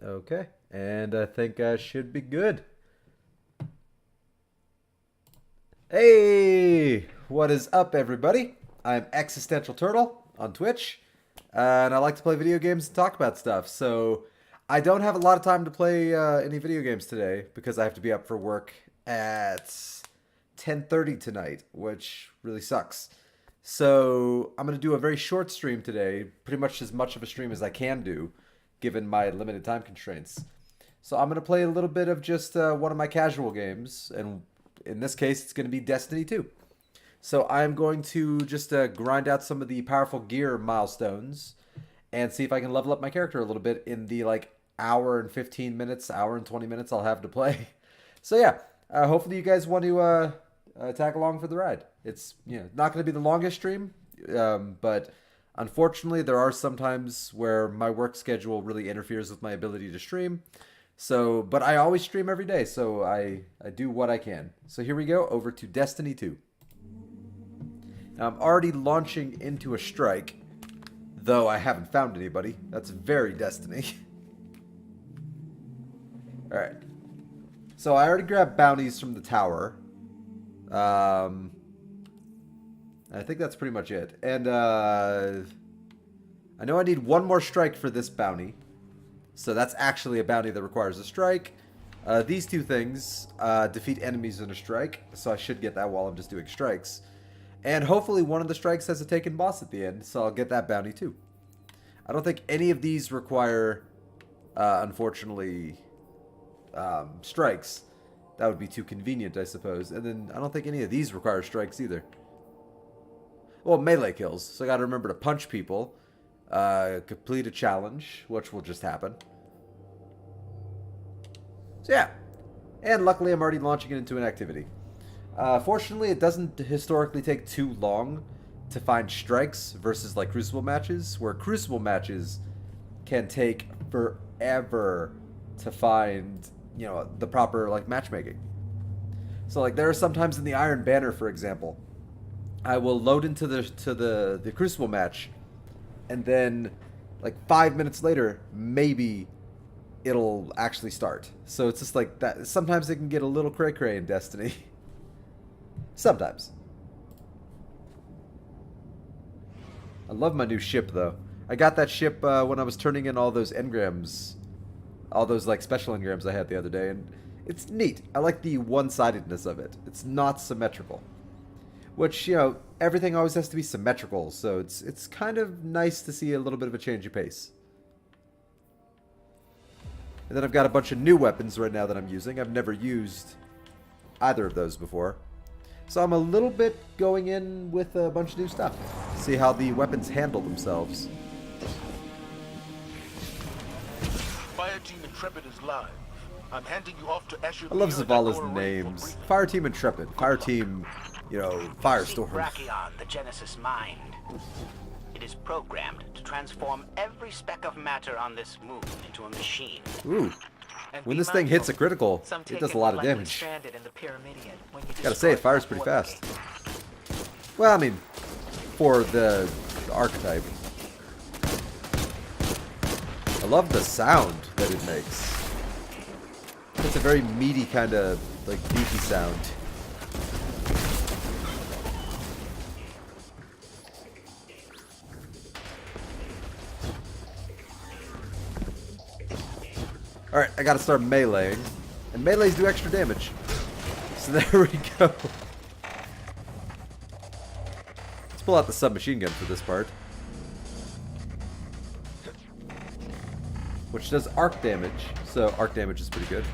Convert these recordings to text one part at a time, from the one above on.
Okay, and I think I should be good. Hey, what is up, everybody? I'm Existential Turtle on Twitch, and I like to play video games and talk about stuff. So I don't have a lot of time to play any video games today because I have to be up for work at 10:30 tonight, which really sucks. So I'm gonna do a very short stream today, pretty much of a stream as I can do, given my limited time constraints. So I'm gonna play a little bit of just one of my casual games, and in this case, it's gonna be Destiny 2. So I'm going to just grind out some of the powerful gear milestones and see if I can level up my character a little bit in the like hour and 15 minutes, hour and 20 minutes I'll have to play. So yeah, hopefully you guys want to tag along for the ride. It's not going to be the longest stream, but unfortunately there are some times where my work schedule really interferes with my ability to stream. So, but I always stream every day, so I do what I can. So here we go, over to Destiny 2. Now I'm already launching into a strike, though I haven't found anybody. That's very Destiny. Alright. So I already grabbed bounties from the tower. I think that's pretty much it. And I know I need one more strike for this bounty. So that's actually a bounty that requires a strike. These two things defeat enemies in a strike. So I should get that while I'm just doing strikes. And hopefully one of the strikes has a taken boss at the end. So I'll get that bounty too. I don't think any of these require, unfortunately, strikes. That would be too convenient, I suppose. And then I don't think any of these require strikes either. Well, melee kills. So I gotta remember to punch people. Complete a challenge, which will just happen. So yeah. And luckily I'm already launching it into an activity. Fortunately, it doesn't historically take too long to find strikes versus like Crucible matches, where Crucible matches can take forever to find, the proper like matchmaking. So like there are sometimes in the Iron Banner, for example, I will load into the Crucible match, and then like 5 minutes later, maybe it'll actually start. So it's just like that. Sometimes it can get a little cray-cray in Destiny. Sometimes. I love my new ship, though. I got that ship when I was turning in all those engrams. All those, like, special engrams I had the other day. And it's neat. I like the one-sidedness of it. It's not symmetrical. Which, everything always has to be symmetrical. So it's kind of nice to see a little bit of a change of pace. And then I've got a bunch of new weapons right now that I'm using. I've never used either of those before. So I'm a little bit going in with a bunch of new stuff. See how the weapons handle themselves. Fireteam Intrepid is live. I'm handing you off to Escher. I love Zavala's names. Fireteam Intrepid. Fireteam, Firestorm. Brachyon, the Genesis mind. It is programmed to transform every speck of matter on this moon into a machine. Ooh. When this thing hits a critical, it does a lot of damage. Gotta say, it fires pretty fast. Well, I mean, for the archetype. I love the sound that it makes. It's a very meaty kind of, like, beefy sound. Alright, I gotta start meleeing. And melees do extra damage. So there we go. Let's pull out the submachine gun for this part. Which does arc damage. So arc damage is pretty good.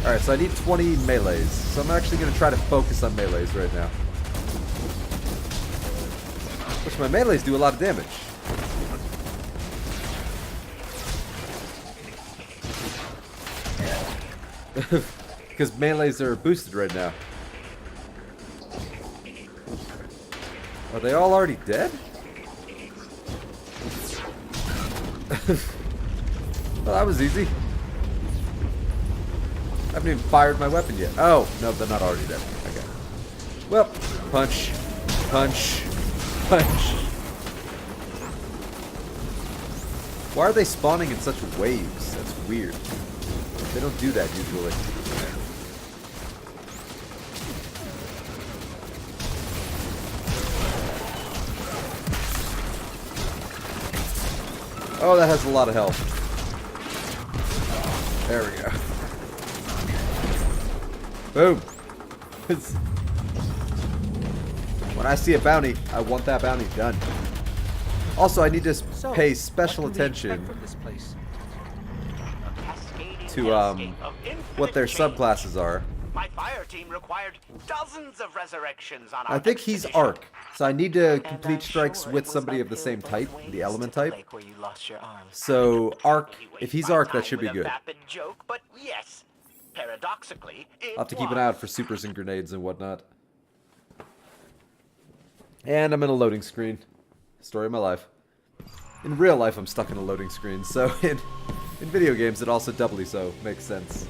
Alright, so I need 20 melees. So I'm actually going to try to focus on melees right now. Which my melees do a lot of damage. Because melees are boosted right now. Are they all already dead? Well, that was easy. I haven't even fired my weapon yet. Oh, no, they're not already dead. Okay. Well, punch, punch, punch. Why are they spawning in such waves? That's weird. They don't do that usually. Oh, that has a lot of health. There we go. Boom. When I see a bounty, I want that bounty done. Also, I need to pay special attention to what their subclasses are. My fire team required dozens of resurrections on our I think he's expedition. Arc, so I need to And complete I'm strikes sure with it was somebody by of the same Bilbo's type, ways the element to the type. lake where you lost your arms. So Arc, You if waste he's my Arc, that time should be with a good. vapid joke, but yes, paradoxically, it I'll have to keep an was. eye out for supers and grenades and whatnot. And I'm in a loading screen. Story of my life. In real life, I'm stuck in a loading screen, so in video games, it also doubly so makes sense.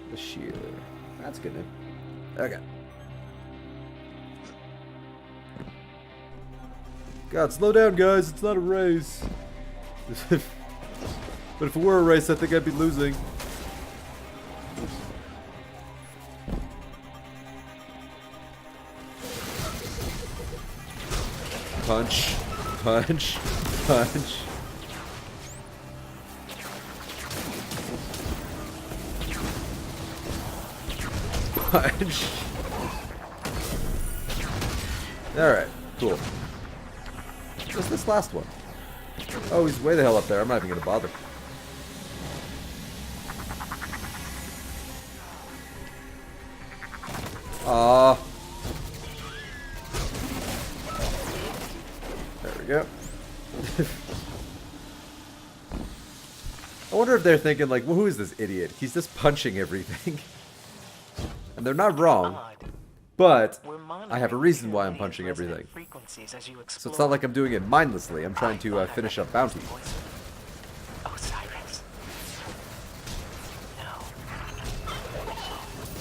The shield. That's good name. Okay. God, slow down, guys. It's not a race. But if it were a race, I think I'd be losing. Punch. Punch. Punch. Punch. Alright, cool. Just this last one. Oh, he's way the hell up there. I'm not even gonna bother. Ah. There we go. I wonder if they're thinking like, well, who is this idiot? He's just punching everything. And they're not wrong. Odd. But We're I have a reason why I'm punching everything. So it's not like I'm doing it mindlessly. I'm trying to finish up bounty. Oh, sirens.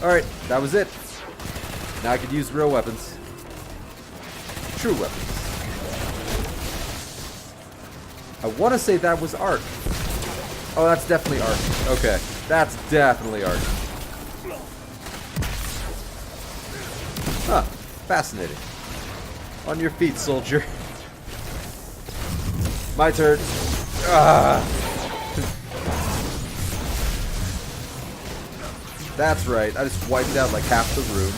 No. Alright, that was it. Now I could use real weapons. True weapons. I want to say that was Arc. Oh, that's definitely Arc. Okay, that's definitely Arc. Huh, fascinating. On your feet, soldier. My turn. Ah. That's right, I just wiped out like half the room.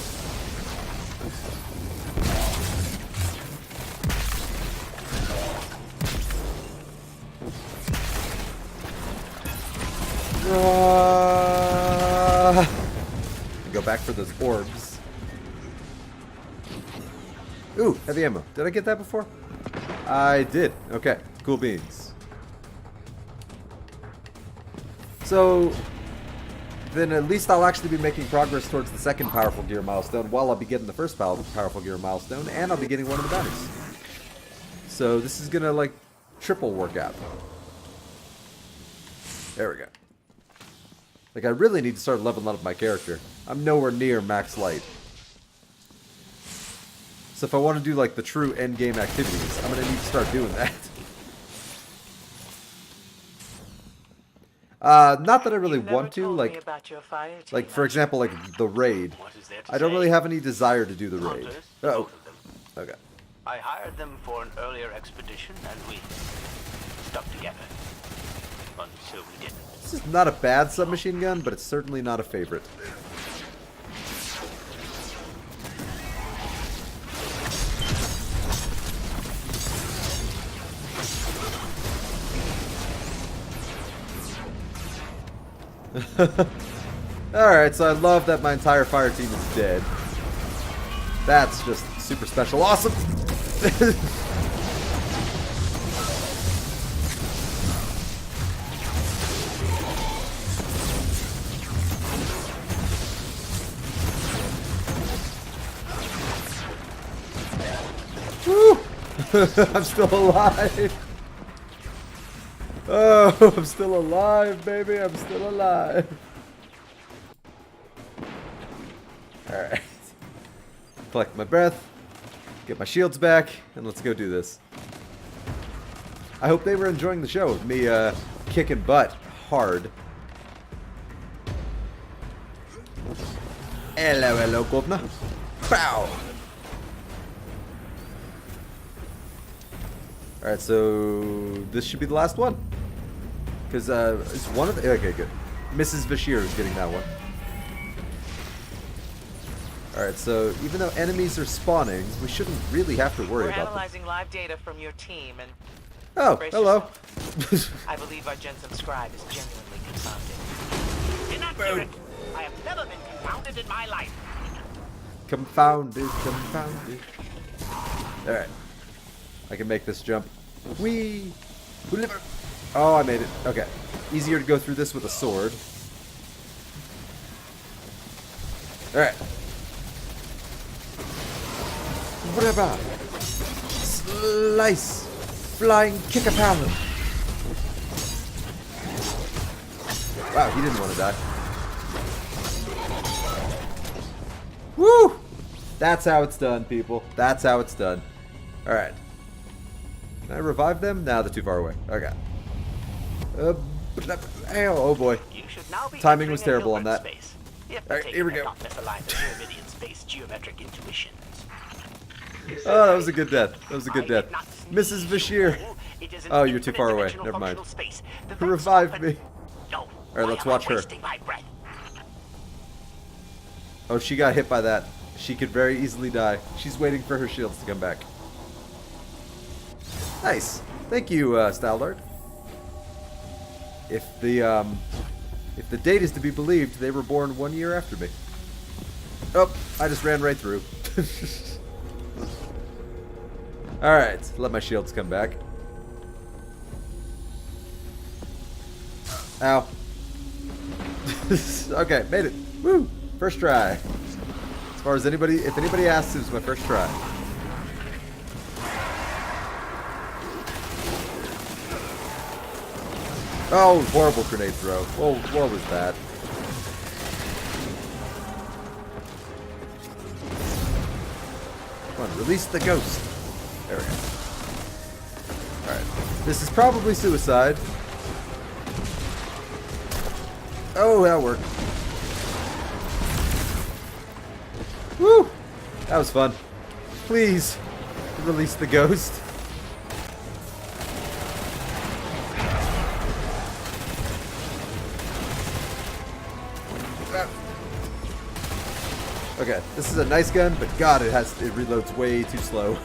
Go back for those orbs. Ooh, heavy ammo. Did I get that before? I did. Okay, cool beans. So, then at least I'll actually be making progress towards the second powerful gear milestone while I'll be getting the first powerful gear milestone, and I'll be getting one of the bounties. So this is gonna like triple work out. There we go. Like I really need to start leveling up my character. I'm nowhere near max light. So if I want to do like the true end game activities, I'm gonna need to start doing that. Not that I really want to, like for example, like the raid. I don't really have any desire to do the raid. Oh, okay. I hired them for an earlier expedition, and we stuck together until we didn't. This is not a bad submachine gun, but it's certainly not a favorite. Alright, so I love that my entire fire team is dead. That's just super special. Awesome! Woo! I'm still alive! Oh, I'm still alive, baby. I'm still alive. Alright. Collect my breath. Get my shields back, and let's go do this. I hope they were enjoying the show of me kicking butt hard. Hello, hello, governor. Pow! Alright, so this should be the last one. Because it's one of the... Okay, good. Mrs. Bashir is getting that one. Alright, so even though enemies are spawning, we shouldn't really have to worry We're about analyzing live data from your team, and them. Oh, brace hello. I believe our Jensen scribe is genuinely confounded. Inaccurate! I have never been confounded in my life. Confounded, confounded. Alright. I can make this jump. Whee! Oh, I made it. Okay. Easier to go through this with a sword. Alright. Whatever. Slice. Flying kick-a-power. Wow, he didn't want to die. Woo! That's how it's done, people. That's how it's done. Alright. Can I revive them? Nah, they're too far away. Okay. Oh boy. You should now be Timing was entering a terrible on Hilbert that. space, if Alright, here we go. not misaligned the Pyramidian space geometric intuitions. Oh, that was a good death. That was a good death. Mrs. Bashir. It is an Oh, you're too far away. infinite-dimensional Never mind. functional space. The vents Revive open- me. No. Alright, let's Why am I watch her. wasting my breath? Oh, she got hit by that. She could very easily die. She's waiting for her shields to come back. Nice. Thank you, Staldard. If the date is to be believed, they were born 1 year after me. Oh, I just ran right through. Alright, let my shields come back. Ow. Okay, made it. Woo! First try. As far as anybody, if anybody asks, it was my first try. Oh, horrible grenade throw. Oh, what was that? Come on, release the ghost. There we go. Alright. This is probably suicide. Oh, that worked. Woo! That was fun. Please, release the ghost. Okay, this is a nice gun, but God, it reloads way too slow.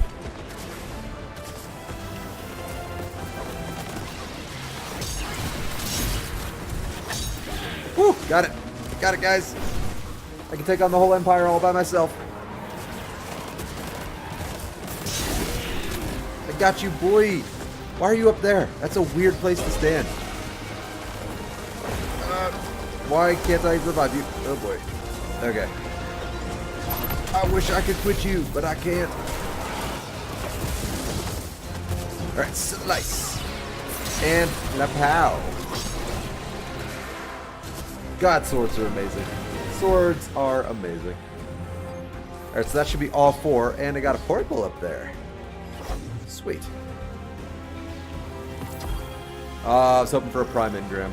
Woo! Got it. Got it, guys. I can take on the whole Empire all by myself. I got you, boy. Why are you up there? That's a weird place to stand. Why can't I revive you? Oh, boy. Okay. I wish I could quit you, but I can't. Alright, slice. And la pow. God, swords are amazing. Swords are amazing. Alright, so that should be all 4, and I got a portable up there. Sweet. I was hoping for a prime engram.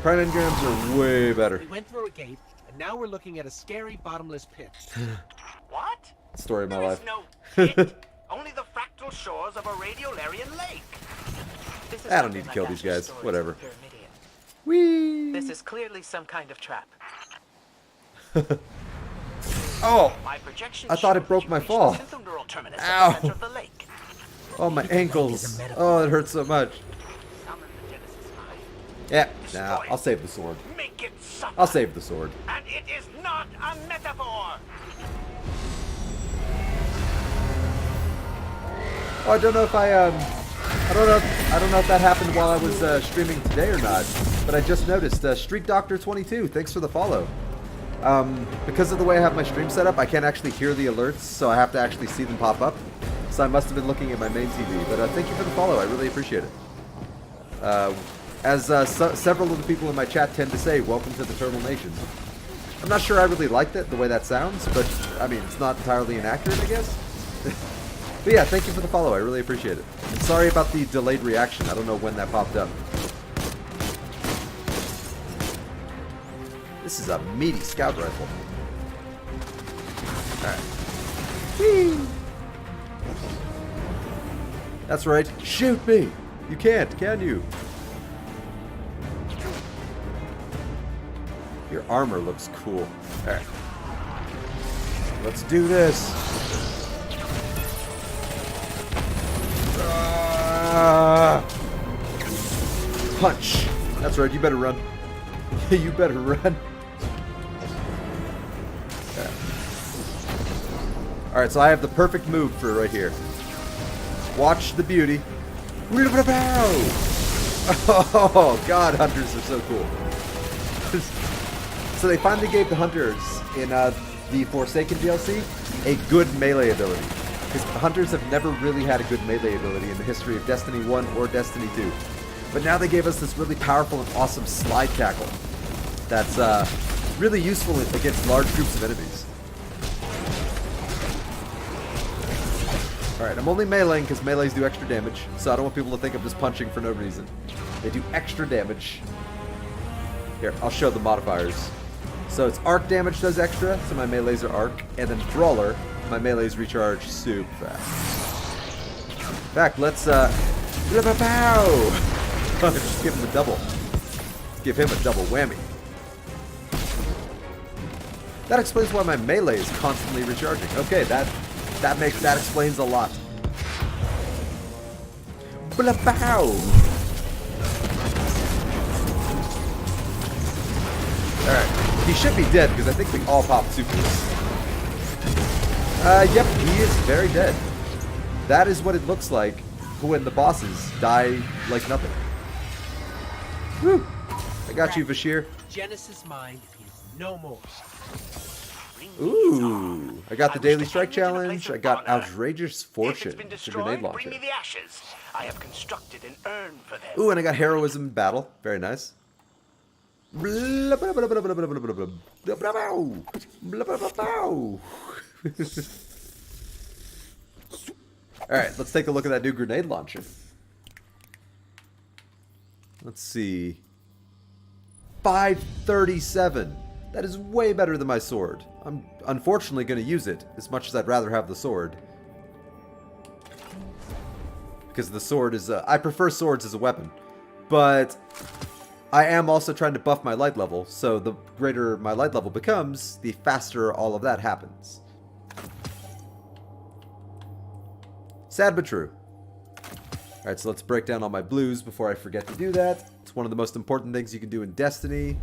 Prime engrams are way better. We went through a gate, and now we're looking at a scary bottomless pit. What? Story of my There life. is no pit. Only the fractal shores of a radiolarian lake. This is I don't something need to like kill these Asher's guys. stories Whatever. of the Pyramidion. Whee! This is clearly some kind of trap. Oh! My projection I thought it showed broke that you my reached fall. the synthoneural terminus Ow. at the center of the lake. Oh, my ankles. Oh, it hurts so much. Summon the Genesis Mind. Yeah, nah, I'll save the sword. Make it suffer. I'll save the sword. And it is not a metaphor. Oh, I don't know if I don't know if that happened while I was streaming today or not, but I just noticed Street Doctor 22. Thanks for the follow. Because of the way I have my stream set up, I can't actually hear the alerts, so I have to actually see them pop up. So I must have been looking at my main TV. But thank you for the follow. I really appreciate it. As several of the people in my chat tend to say, welcome to the Turtle Nation. I'm not sure I really liked it, the way that sounds, but, I mean, it's not entirely inaccurate, I guess. But yeah, thank you for the follow, I really appreciate it. And sorry about the delayed reaction, I don't know when that popped up. This is a meaty scout rifle. Alright. Whee! That's right, shoot me! You can't, can you? Your armor looks cool. Alright. Let's do this. Punch. That's right, you better run. You better run. Alright, so I have the perfect move for right here. Watch the beauty. Oh, God, hunters are so cool. So they finally gave the hunters in the Forsaken DLC a good melee ability. Because hunters have never really had a good melee ability in the history of Destiny 1 or Destiny 2. But now they gave us this really powerful and awesome slide tackle that's really useful against large groups of enemies. Alright, I'm only meleeing because melees do extra damage, so I don't want people to think I'm just punching for no reason. They do extra damage. Here, I'll show the modifiers. So it's arc damage does extra, so my melees are arc, and then brawler, my melees recharge super fast. In fact, let's just give him a double. Give him a double whammy. That explains why my melee is constantly recharging. Okay, that explains a lot. Alright. He should be dead because I think we all popped supers. Yep, he is very dead. That is what it looks like when the bosses die like nothing. Whew. I got you, Vashir. Genesis Mind is no more. Ooh, I got the Daily Strike Challenge. I got Outrageous Fortune. It's a grenade launcher. Bring me the ashes. I have constructed an urn for them. Ooh, and I got Heroism Battle. Very nice. Alright, let's take a look at that new grenade launcher. Let's see. 537. That is way better than my sword. I'm unfortunately going to use it, as much as I'd rather have the sword. Because the sword is... I prefer swords as a weapon. But I am also trying to buff my light level, so the greater my light level becomes, the faster all of that happens. Sad but true. Alright, so let's break down all my blues before I forget to do that. It's one of the most important things you can do in Destiny,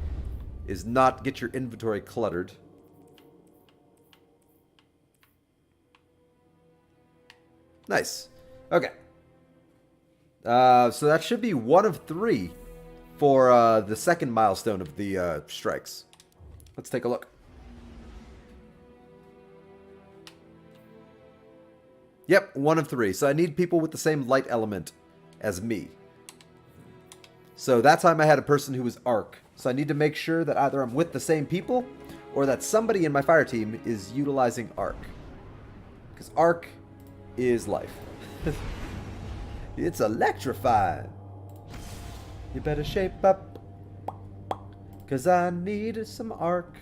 is not get your inventory cluttered. Nice. Okay. So that should be 1 of 3 for the second milestone of the strikes. Let's take a look. Yep, 1 of 3. So I need people with the same light element as me. So that time I had a person who was arc. So I need to make sure that either I'm with the same people or that somebody in my fire team is utilizing arc. Because arc is life. It's electrifying. You better shape up, because I need some arc.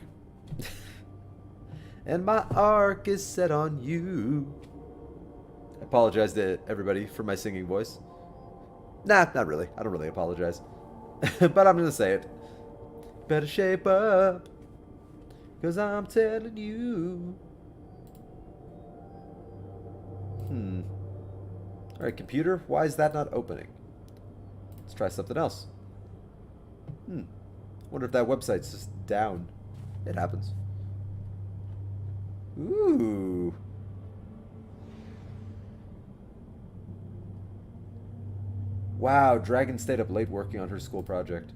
And my arc is set on you. I apologize to everybody for my singing voice. Nah, not really. I don't really apologize. But I'm going to say it. Better shape up, because I'm telling you. Alright, computer, why is that not opening? Let's try something else. Wonder if that website's just down. It happens. Ooh. Wow, Dragon stayed up late working on her school project.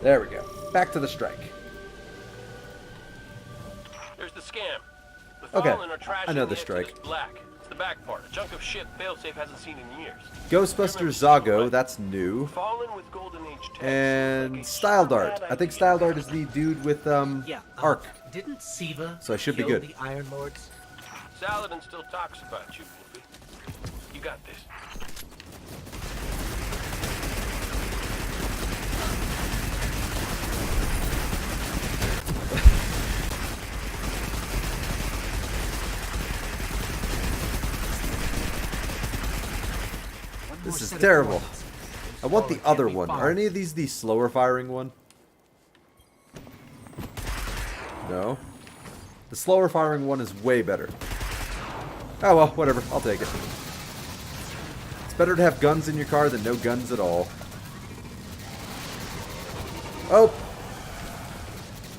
There we go. back to the strike. There's the scam. The Okay, Fallen are trashing I know the the strike. Exodus Black. It's the back part. A chunk of shit Failsafe hasn't seen in years. Ghostbusters Zago, that's new. Fallen with Golden Age tech. And Like a Style Dart. bad I think idea. Style Dart is the dude with Arc. Didn't Siva So I should be kill good. the Iron Lords? Saladin still talks about you, Wolfie. You got this. This is terrible. I want the other one. Are any of these the slower firing one? No. The slower firing one is way better. Oh well, whatever. I'll take it. It's better to have guns in your car than no guns at all. Oh!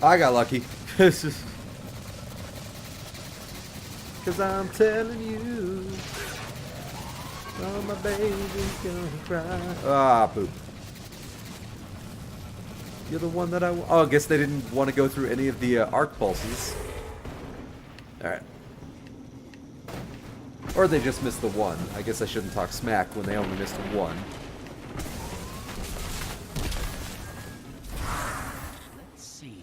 I got lucky. Because I'm telling you. Oh, my baby's gonna cry. Ah, poop. You're the one that I want. Oh, I guess they didn't want to go through any of the arc pulses. Alright. Or they just missed the one. I guess I shouldn't talk smack when they only missed one. Let's see.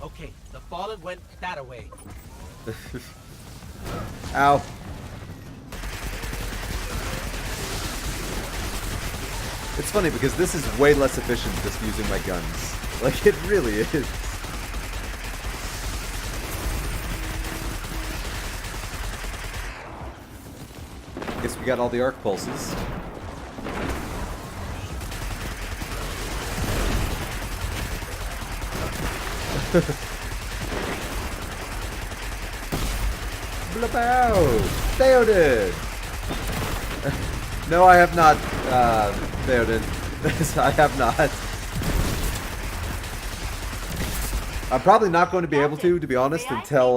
Okay, the Fallen went that way. Ow. It's funny because this is way less efficient just using my guns. Like, it really is. Guess we got all the arc pulses. Blapow! Theoden! No, I have not, Theoden. I have not. I'm probably not going to be able to be honest, until,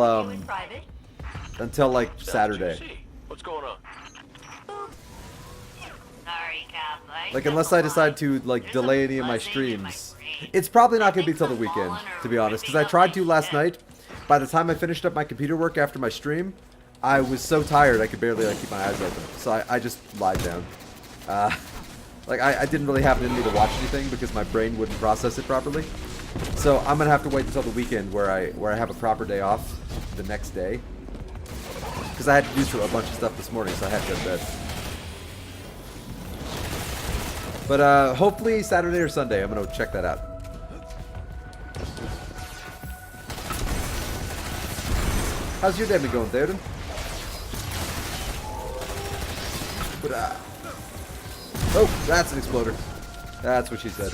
like, Saturday. What's going on? Sorry, Cap. Like, unless I decide to, like, delay any of my streams. It's probably not going to be till the weekend, to be honest, because I tried to last night. By the time I finished up my computer work after my stream, I was so tired I could barely, like, keep my eyes open. So I just lied down. Like, I didn't really have it in me to watch anything because my brain wouldn't process it properly. So I'm gonna have to wait until the weekend where I have a proper day off the next day. Because I had to do a bunch of stuff this morning, so I had to go to bed. But hopefully Saturday or Sunday, I'm gonna check that out. How's your day been going, Theoden? Oh, that's an exploder. That's what she said.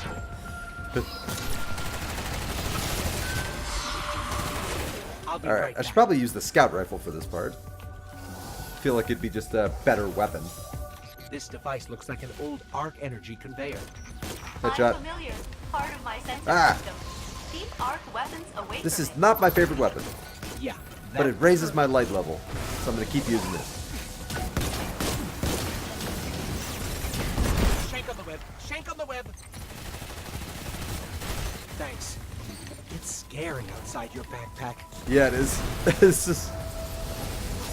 Alright, I should probably use the scout rifle for this part. I feel like it'd be just a better weapon. This device looks like an old arc energy conveyor. Headshot. Part of my sensor Ah! system. These arc weapons away This from is it. not my favorite weapon, Yeah. but it raises my light level, so I'm gonna keep using it. Shank on the web. Shank on the web. Thanks. It's scary outside your backpack. Yeah, it is. It's just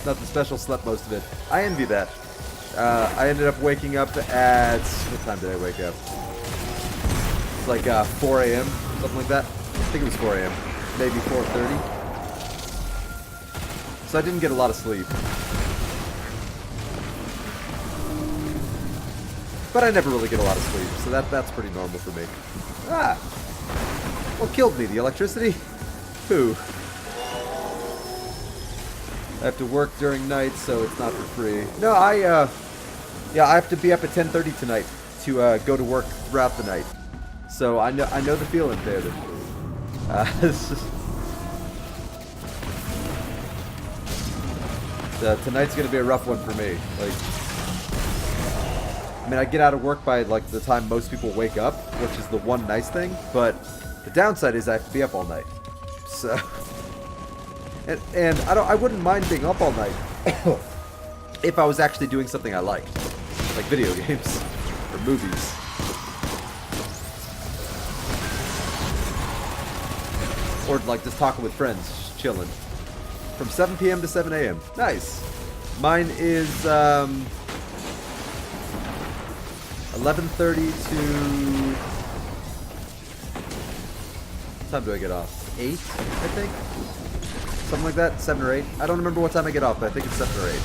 nothing special. Slept most of it. I envy that. I ended up waking up at what time did I wake up? It's like 4 a.m. something like that. I think it was 4 a.m. Maybe 4:30. So I didn't get a lot of sleep. But I never really get a lot of sleep, so that's pretty normal for me. Ah! What killed me? The electricity? Who? I have to work during night, so it's not for free. No, yeah, I have to be up at 10:30 tonight to go to work throughout the night. So I know the feeling, David. Tonight's gonna be a rough one for me. Like, I mean, I get out of work by like the time most people wake up, which is the one nice thing. But the downside is I have to be up all night. So, and I wouldn't mind being up all night if I was actually doing something I liked, like video games or movies. Or like just talking with friends, just chilling. From 7 p.m. to 7 a.m. Nice. Mine is 11:30 to... What time do I get off? 8, I think? Something like that, 7 or 8. I don't remember what time I get off, but I think it's 7 or 8.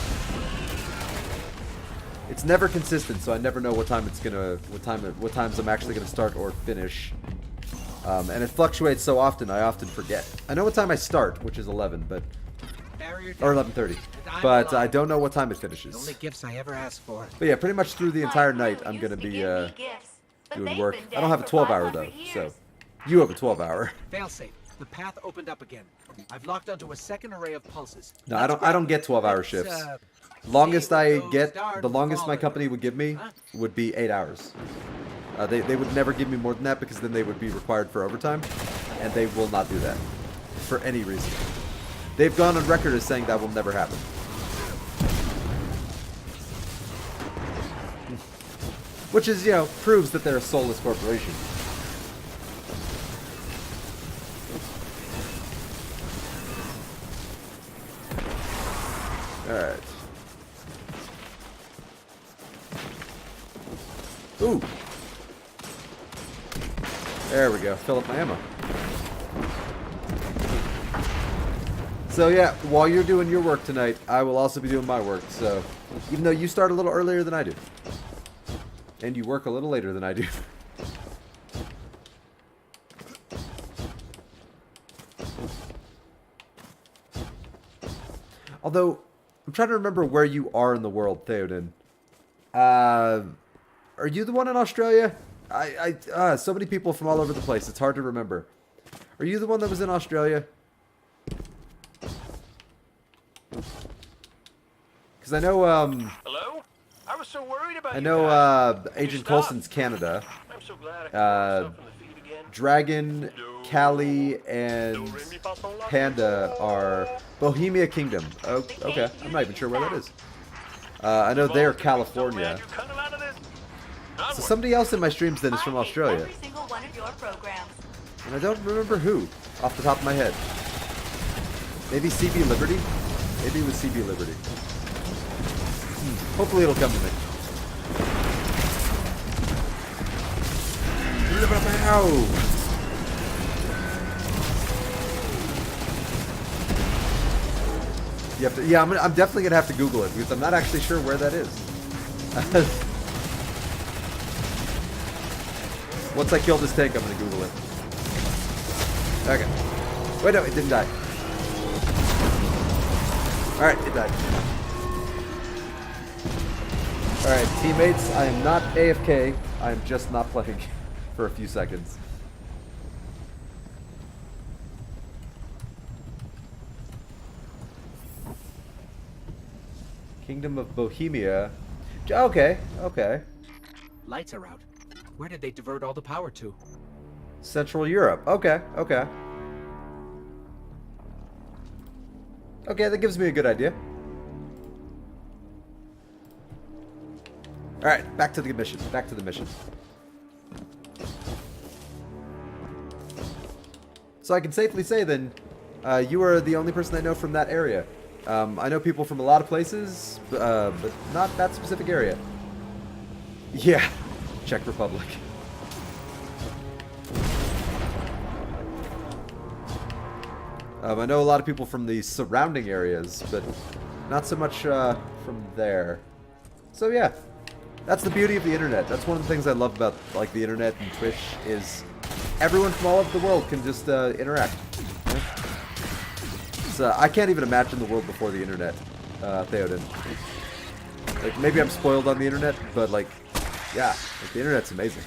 It's never consistent, so I never know what time it's gonna, what times I'm actually gonna start or finish. And it fluctuates so often, I often forget. I know what time I start, which is 11, but or 11:30, but I don't know what time it finishes. The only gifts I ever asked for. But yeah, pretty much through the entire night, I'm gonna be doing work. I don't have a 12-hour though, so you have a 12-hour. Failsafe. The path opened up again. I've locked onto a second array of pulses. No, I don't get 12-hour shifts. Longest I get, the longest my company would give me would be 8 hours. They would never give me more than that because then they would be required for overtime, and they will not do that for any reason. They've gone on record as saying that will never happen. Which is, you know, proves that they're a soulless corporation. Alright. Ooh. There we go. Fill up my ammo. So yeah, while you're doing your work tonight, I will also be doing my work. So, even though you start a little earlier than I do. And you work a little later than I do. Although, I'm trying to remember where you are in the world, Theoden. Are you the one in Australia? So many people from all over the place. It's hard to remember. Are you the one that was in Australia? Because I know, Hello? I was so worried about I you know, guys. Agent Stop. Coulson's Canada. I'm so glad I can myself in the feed again. Dragon, Callie, and Panda are Bohemia Kingdom. Oh, okay. I'm not even sure where that is. I know they're California. So somebody else in my streams then is from Australia. Every single one of your programs. And I don't remember who, off the top of my head. Maybe CB Liberty? Maybe it was CB Liberty. Hopefully it'll come to me. You have to, yeah, I'm definitely gonna have to Google it because I'm not actually sure where that is. Once I kill this tank, I'm gonna Google it. Okay. Wait, no, it didn't die. Alright, it died. Alright, teammates, I am not AFK. I am just not playing for a few seconds. Kingdom of Bohemia. Okay, okay. Lights are out. Where did they divert all the power to? Central Europe. Okay, okay. Okay, that gives me a good idea. Alright, back to the mission. Back to the mission. So I can safely say then, you are the only person I know from that area. I know people from a lot of places, but not that specific area. Yeah, Czech Republic. I know a lot of people from the surrounding areas, but not so much from there. So yeah, that's the beauty of the internet. That's one of the things I love about like the internet and Twitch is everyone from all over the world can just interact. You know? So I can't even imagine the world before the internet, Theoden. Like maybe I'm spoiled on the internet, but like, yeah, like, the internet's amazing.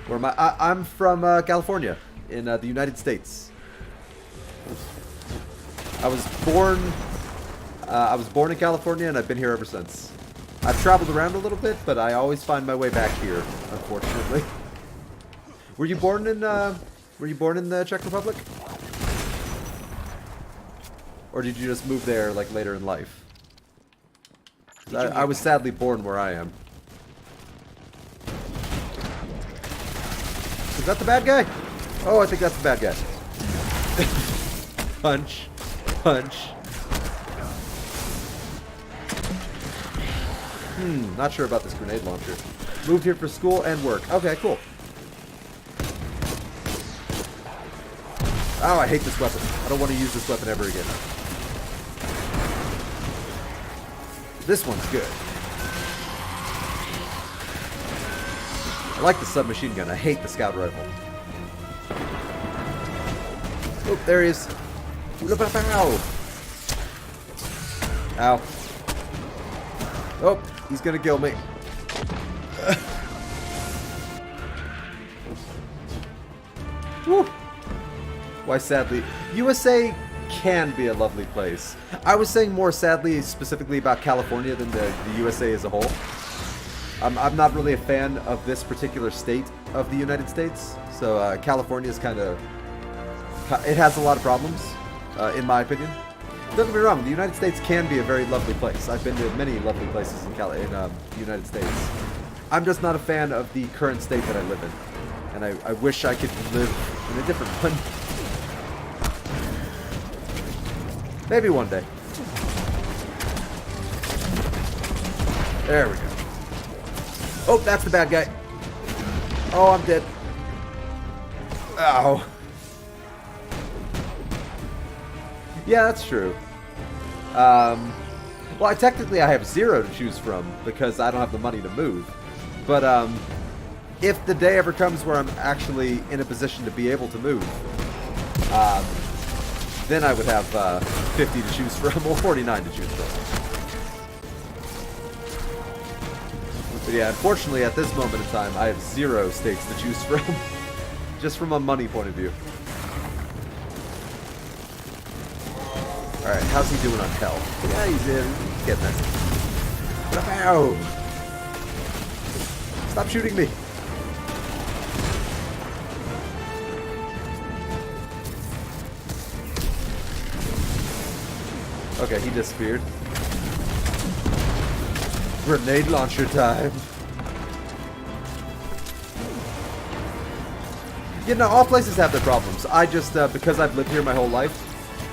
Where am I? I'm from California, in the United States. I was born in California, and I've been here ever since. I've traveled around a little bit, but I always find my way back here, unfortunately. Were you born in the Czech Republic? Or did you just move there like later in life? I was sadly born where I am. Is that the bad guy? Oh, I think that's the bad guy. Punch. Punch. Not sure about this grenade launcher. Moved here for school and work. Okay, cool. Oh, I hate this weapon. I don't want to use this weapon ever again. This one's good. I like the submachine gun. I hate the scout rifle. Oh, there he is. Ow. Ow. Oh, he's gonna kill me. Woo. Why, sadly, USA can be a lovely place. I was saying more sadly, specifically about California than the USA as a whole. I'm not really a fan of this particular state of the United States. So California is kind of... It has a lot of problems, in my opinion. Don't get me wrong, the United States can be a very lovely place. I've been to many lovely places in the United States. I'm just not a fan of the current state that I live in. And I wish I could live in a different one. Maybe one day. There we go. Oh, that's the bad guy. Oh, I'm dead. Ow. Yeah, that's true. Well, technically I have 0 to choose from because I don't have the money to move. But if the day ever comes where I'm actually in a position to be able to move, then I would have 50 to choose from, or 49 to choose from. But yeah, unfortunately at this moment in time, I have 0 states to choose from, just from a money point of view. Alright, how's he doing on health? Yeah, he's getting it. Ow! Stop shooting me! Okay, he disappeared. Grenade launcher time. You know, all places have their problems. I just, because I've lived here my whole life,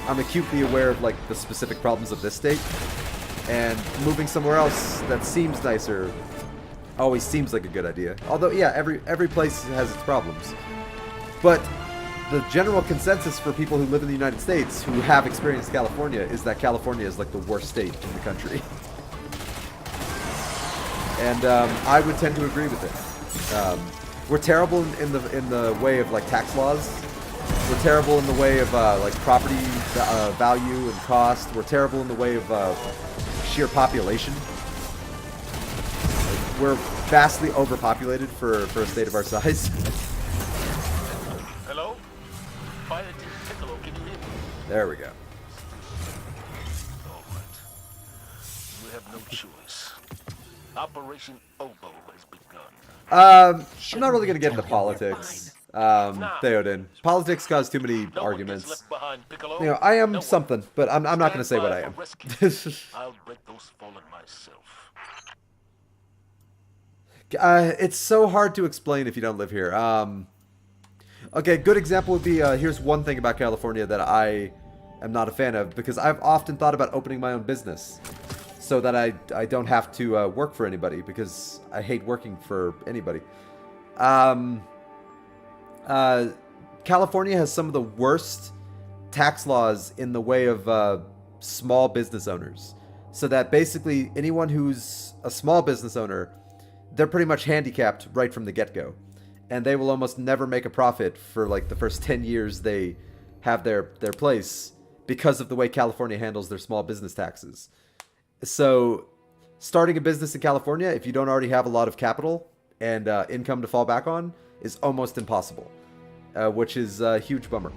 I'm acutely aware of, like, the specific problems of this state. And moving somewhere else that seems nicer always seems like a good idea. Although, yeah, every place has its problems. But the general consensus for people who live in the United States who have experienced California is that California is like the worst state in the country. And I would tend to agree with it. We're terrible in the way of like tax laws. We're terrible in the way of like property value and cost. We're terrible in the way of sheer population. We're vastly overpopulated for a state of our size. Hello? Fire Team Piccolo, can you hear me? There we go. All right. We have no choice. Operation Oboe has begun. I'm not really going to get into politics, Theoden. Politics cause too many No one gets arguments. left behind, Piccolo. You know, I am No one. something, but I'm not going to say Stand what by I am. for rescue. I'll break those fallen myself. It's so hard to explain if you don't live here. Okay, good example would be, here's one thing about California that I am not a fan of, because I've often thought about opening my own business so that I don't have to work for anybody, because I hate working for anybody. California has some of the worst tax laws in the way of small business owners. So that basically anyone who's a small business owner, they're pretty much handicapped right from the get-go. And they will almost never make a profit for like the first 10 years they have their place because of the way California handles their small business taxes. So starting a business in California, if you don't already have a lot of capital and income to fall back on, is almost impossible, which is a huge bummer.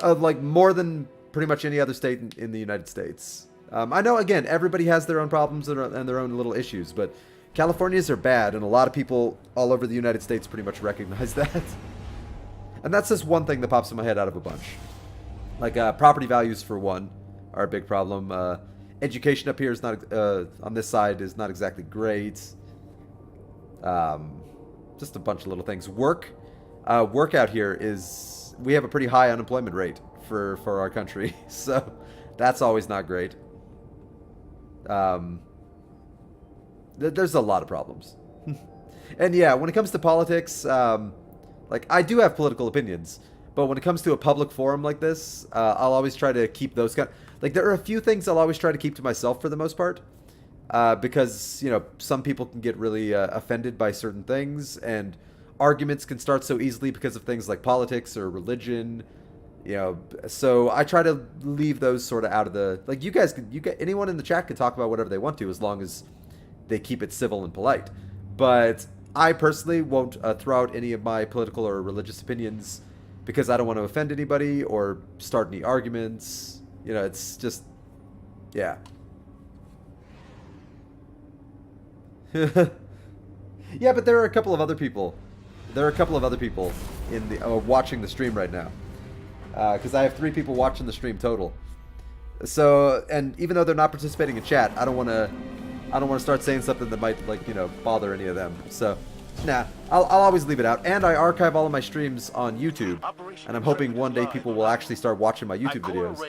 Like more than pretty much any other state in the United States. I know, again, everybody has their own problems and their own little issues, but Californians are bad, and a lot of people all over the United States pretty much recognize that. And that's just one thing that pops in my head out of a bunch. Like, property values, for one, are a big problem. Education up here is not on this side is not exactly great. Just a bunch of little things. Work out here is, we have a pretty high unemployment rate for our country, so that's always not great. There's a lot of problems. And yeah, when it comes to politics, like, I do have political opinions, but when it comes to a public forum like this, I'll always try to keep those like, there are a few things I'll always try to keep to myself for the most part, because, you know, some people can get really offended by certain things, and arguments can start so easily because of things like politics or religion, you know. So I try to leave those sort of out of the, like, you guys, anyone in the chat can talk about whatever they want to, as long as they keep it civil and polite. But I personally won't throw out any of my political or religious opinions because I don't want to offend anybody or start any arguments. You know, it's just, yeah. Yeah, but there are a couple of other people. There are a couple of other people in the watching the stream right now. Because I have 3 people watching the stream total. So, and even though they're not participating in chat, I don't want to start saying something that might, like, you know, bother any of them. So, nah, I'll always leave it out. And I archive all of my streams on YouTube, and I'm hoping one day people will actually start watching my YouTube videos.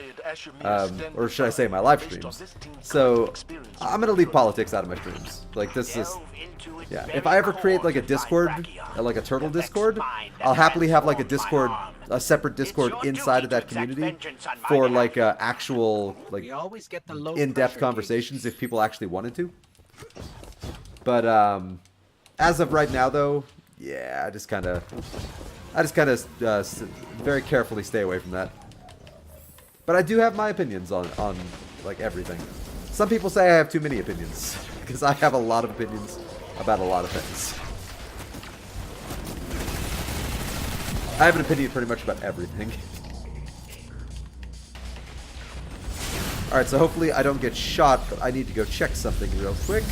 Or should I say my live streams. So, I'm going to leave politics out of my streams. Like, this is, yeah. If I ever create, like, a Discord, like a turtle Discord, I'll happily have, like, a separate Discord inside of that community for, like, actual, like, in-depth conversations if people actually wanted to. But, as of right now, though, yeah, I just kind of very carefully stay away from that. But I do have my opinions on like, everything. Some people say I have too many opinions, because I have a lot of opinions about a lot of things. I have an opinion pretty much about everything. Alright, so hopefully I don't get shot, but I need to go check something real quick.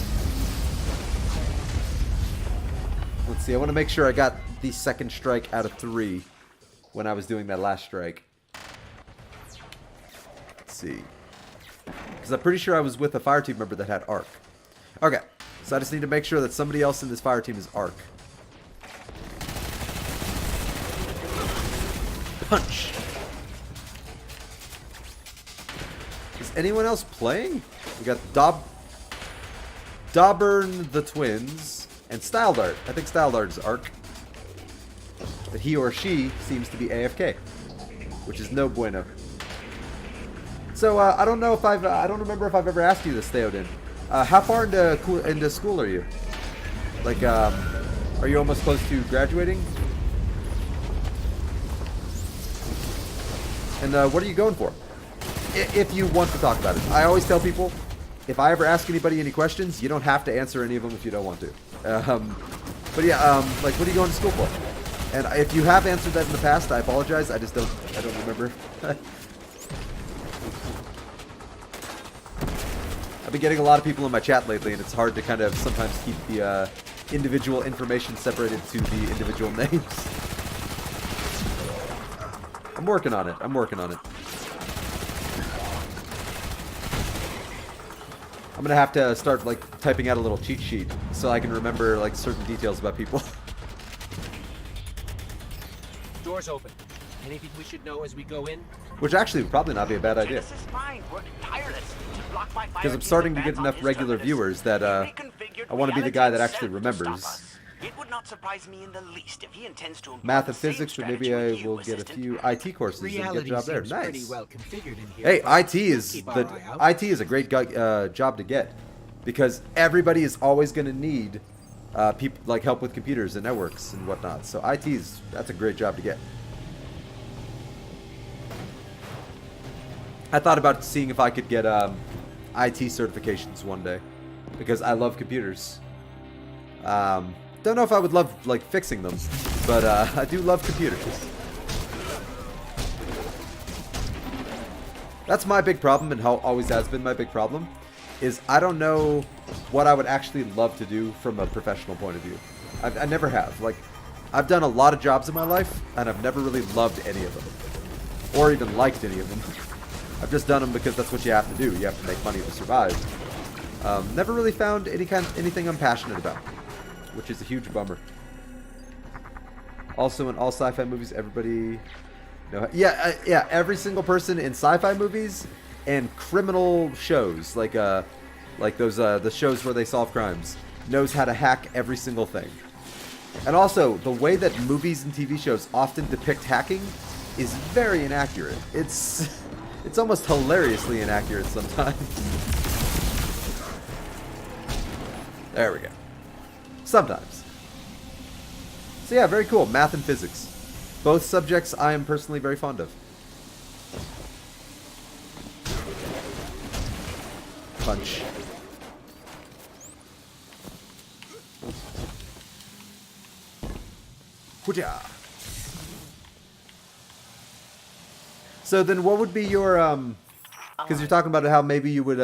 Let's see, I want to make sure I got the second strike out of 3 when I was doing that last strike. Let's see. Because I'm pretty sure I was with a fire team member that had arc. Okay, so I just need to make sure that somebody else in this fire team is arc. Punch! Is anyone else playing? We got Dauburn the Twins. And Style Dart. I think Style Dart is arc. But he or she seems to be AFK. Which is no bueno. So, I don't know if I don't remember if I've ever asked you this, Theoden. How far into school are you? Like, are you almost close to graduating? And, what are you going for? If you want to talk about it. I always tell people, if I ever ask anybody any questions, you don't have to answer any of them if you don't want to. But yeah, like, what are you going to school for? And if you have answered that in the past, I apologize. I don't remember. I've been getting a lot of people in my chat lately, and it's hard to kind of sometimes keep the individual information separated to the individual names. I'm working on it. I'm working on it. I'm gonna have to start, like, typing out a little cheat sheet so I can remember, like, certain details about people. Doors open. Anything we should know as we go in? Which actually would probably not be a bad idea. Because I'm starting to get enough regular viewers that I want to be the guy that actually remembers. It would not surprise me in the least if he intends to Math and physics, but maybe I will get a few IT courses and get a job there. Nice. Well configured in here, Hey, IT is a great job to get, because everybody is always going to need people, like, help with computers and networks and whatnot. So that's a great job to get. I thought about seeing if I could get IT certifications one day, because I love computers. Don't know if I would love, like, fixing them, but I do love computers. That's my big problem, and how always has been my big problem, is I don't know what I would actually love to do from a professional point of view. I never have. Like, I've done a lot of jobs in my life, and I've never really loved any of them, or even liked any of them. I've just done them because that's what you have to do. You have to make money to survive. Never really found anything I'm passionate about, which is a huge bummer. Also, in all sci-fi movies, everybody... Yeah, every single person in sci-fi movies and criminal shows, like those the shows where they solve crimes, knows how to hack every single thing. And also, the way that movies and TV shows often depict hacking is very inaccurate. It's almost hilariously inaccurate sometimes. There we go. Sometimes. So yeah, very cool. Math and physics. Both subjects I am personally very fond of. Punch. Hoo-ja. So then what would be your, because you're talking about how maybe you would,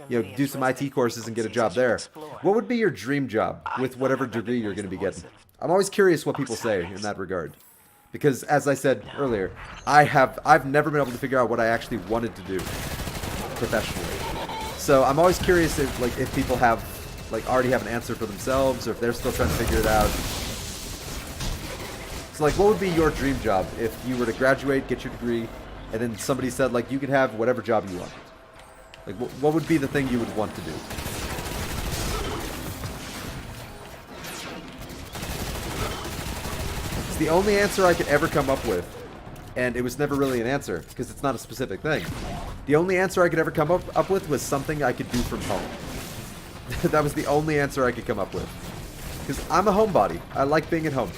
do some IT courses and get a job there. What would be your dream job with whatever degree you're going to be getting? I'm always curious what people say in that regard. Because, as I said earlier, I've never been able to figure out what I actually wanted to do professionally. So I'm always curious if people already have an answer for themselves, or if they're still trying to figure it out. So what would be your dream job if you were to graduate, get your degree, and then somebody said you could have whatever job you want? What would be the thing you would want to do? It's the only answer I could ever come up with, and it was never really an answer because it's not a specific thing. The only answer I could ever come up with was something I could do from home. That was the only answer I could come up with. Because I'm a homebody. I like being at home.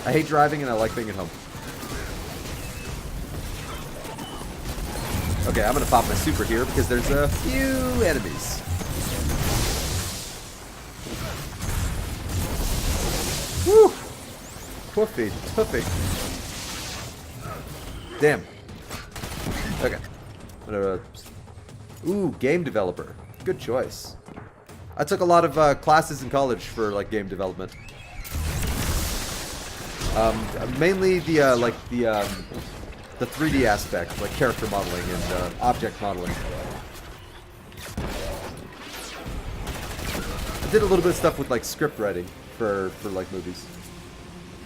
I hate driving and I like being at home. Okay, I'm gonna pop my super here because there's a few enemies. Woo! Toofy, toofy. Damn. Okay. Ooh, game developer. Good choice. I took a lot of classes in college for game development. Mainly the 3D aspect, like character modeling and object modeling. I did a little bit of stuff with script writing for movies.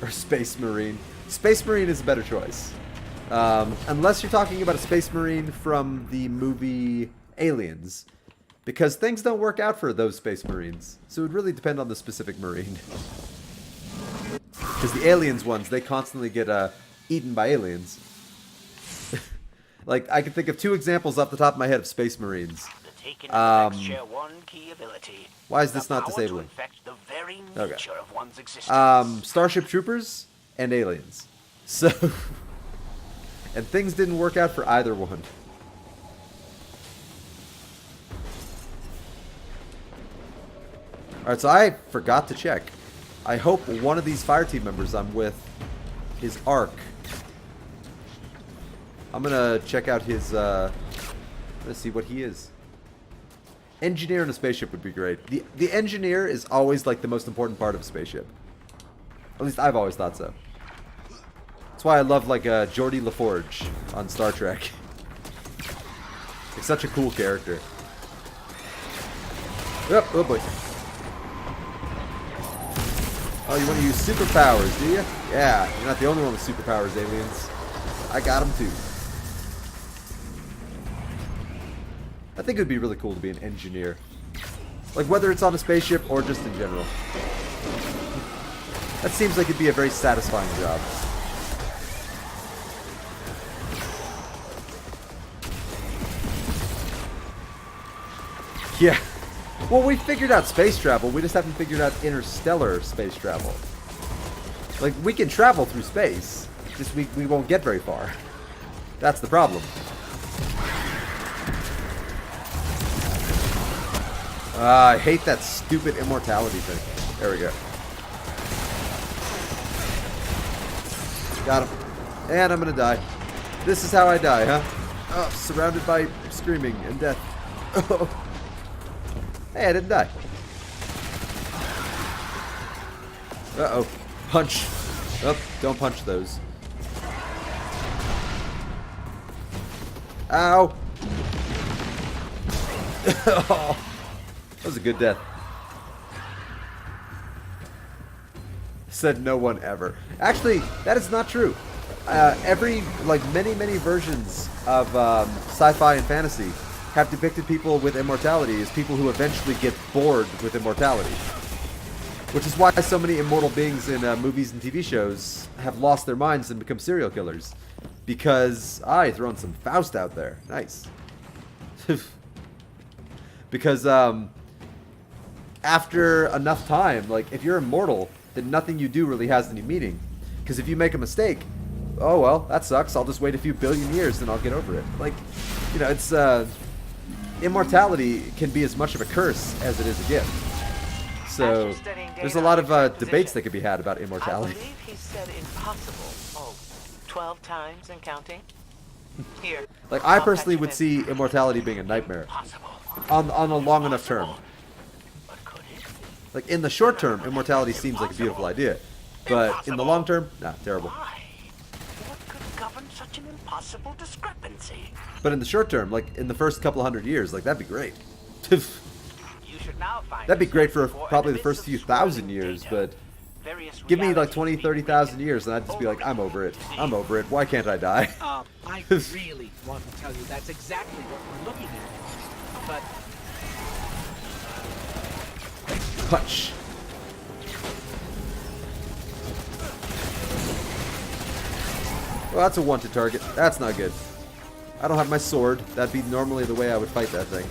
Or Space Marine. Space Marine is a better choice. Unless you're talking about a Space Marine from the movie Aliens. Because things don't work out for those Space Marines. So it would really depend on the specific Marine. Because the Aliens ones, they constantly get eaten by aliens. I can think of 2 examples off the top of my head of Space Marines. Why is this not disabling? Okay. Starship Troopers and Aliens. So, and things didn't work out for either one. Alright, so I forgot to check. I hope one of these fire team members I'm with is Ark. I'm gonna check out his, let's see what he is. Engineer in a spaceship would be great. The engineer is always the most important part of a spaceship. At least I've always thought so. That's why I love Geordi LaForge on Star Trek. He's such a cool character. Oh boy. Oh, you want to use superpowers, do you? Yeah, you're not the only one with superpowers, aliens. I got them too. I think it would be really cool to be an engineer. Whether it's on a spaceship or just in general. That seems like it'd be a very satisfying job. Yeah. Well, we figured out space travel. We just haven't figured out interstellar space travel. We can travel through space. Just we won't get very far. That's the problem. I hate that stupid immortality thing. There we go. Got him. And I'm gonna die. This is how I die, huh? Oh, surrounded by screaming and death. Oh. Hey, I didn't die. Uh-oh. Punch. Oh, don't punch those. Ow! Oh, that was a good death. Said no one ever. Actually, that is not true. Many versions of sci-fi and fantasy have depicted people with immortality as people who eventually get bored with immortality. Which is why so many immortal beings in movies and TV shows have lost their minds and become serial killers. Because, throwing some Faust out there. Nice. Because, after enough time, like, if you're immortal, then nothing you do really has any meaning. Because if you make a mistake, oh well, that sucks. I'll just wait a few billion years and I'll get over it. Like, you know, it's, immortality can be as much of a curse as it is a gift. So, there's a lot of debates that could be had about I immortality. believe he said impossible. Oh, 12 times and counting? Here. Like, I I'll personally patch would you in. see immortality being a nightmare. Possible. On a long enough term. But could it? Like, in the short term, immortality seems like a beautiful idea. But in the long term, nah, terrible. Why? What could govern such an impossible discrepancy? But in the short term, like, in the first couple hundred years, like, that'd be great. You should now find That'd be great for yourself probably in the midst first of few swirling thousand years, data. but Various give me like realities 20, being 30,000 years and I'd just be like, I'm over it. I'm over it. Why can't I die? I really want to tell you that's exactly what we're looking at. But Punch. Well, that's a wanted target. That's not good. I don't have my sword. That'd be normally the way I would fight that thing.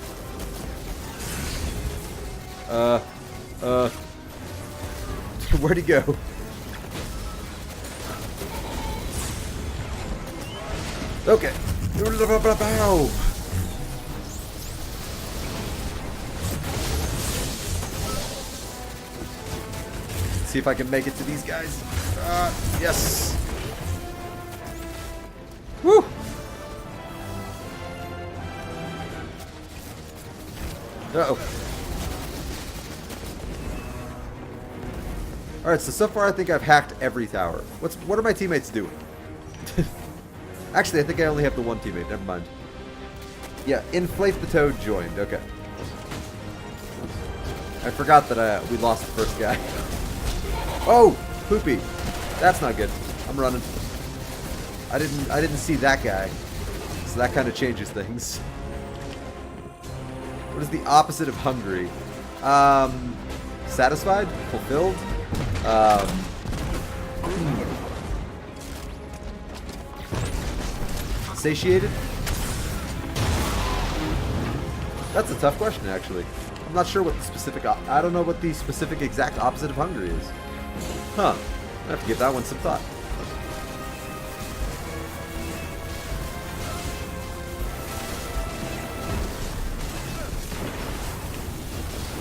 Where'd he go? Okay. Bow. See if I can make it to these guys. Yes. Woo. Uh-oh. Alright, so far I think I've hacked every tower. What are my teammates doing? Actually, I think I only have the one teammate. Never mind. Yeah, Inflate the Toad joined. Okay. I forgot that we lost the first guy. Oh! Poopy. That's not good. I'm running. I didn't see that guy. So that kind of changes things. What is the opposite of hungry? Satisfied? Fulfilled? Satiated? That's a tough question, actually. I'm not sure what the specific... I don't know what the specific exact opposite of hungry is. Huh. I have to give that one some thought.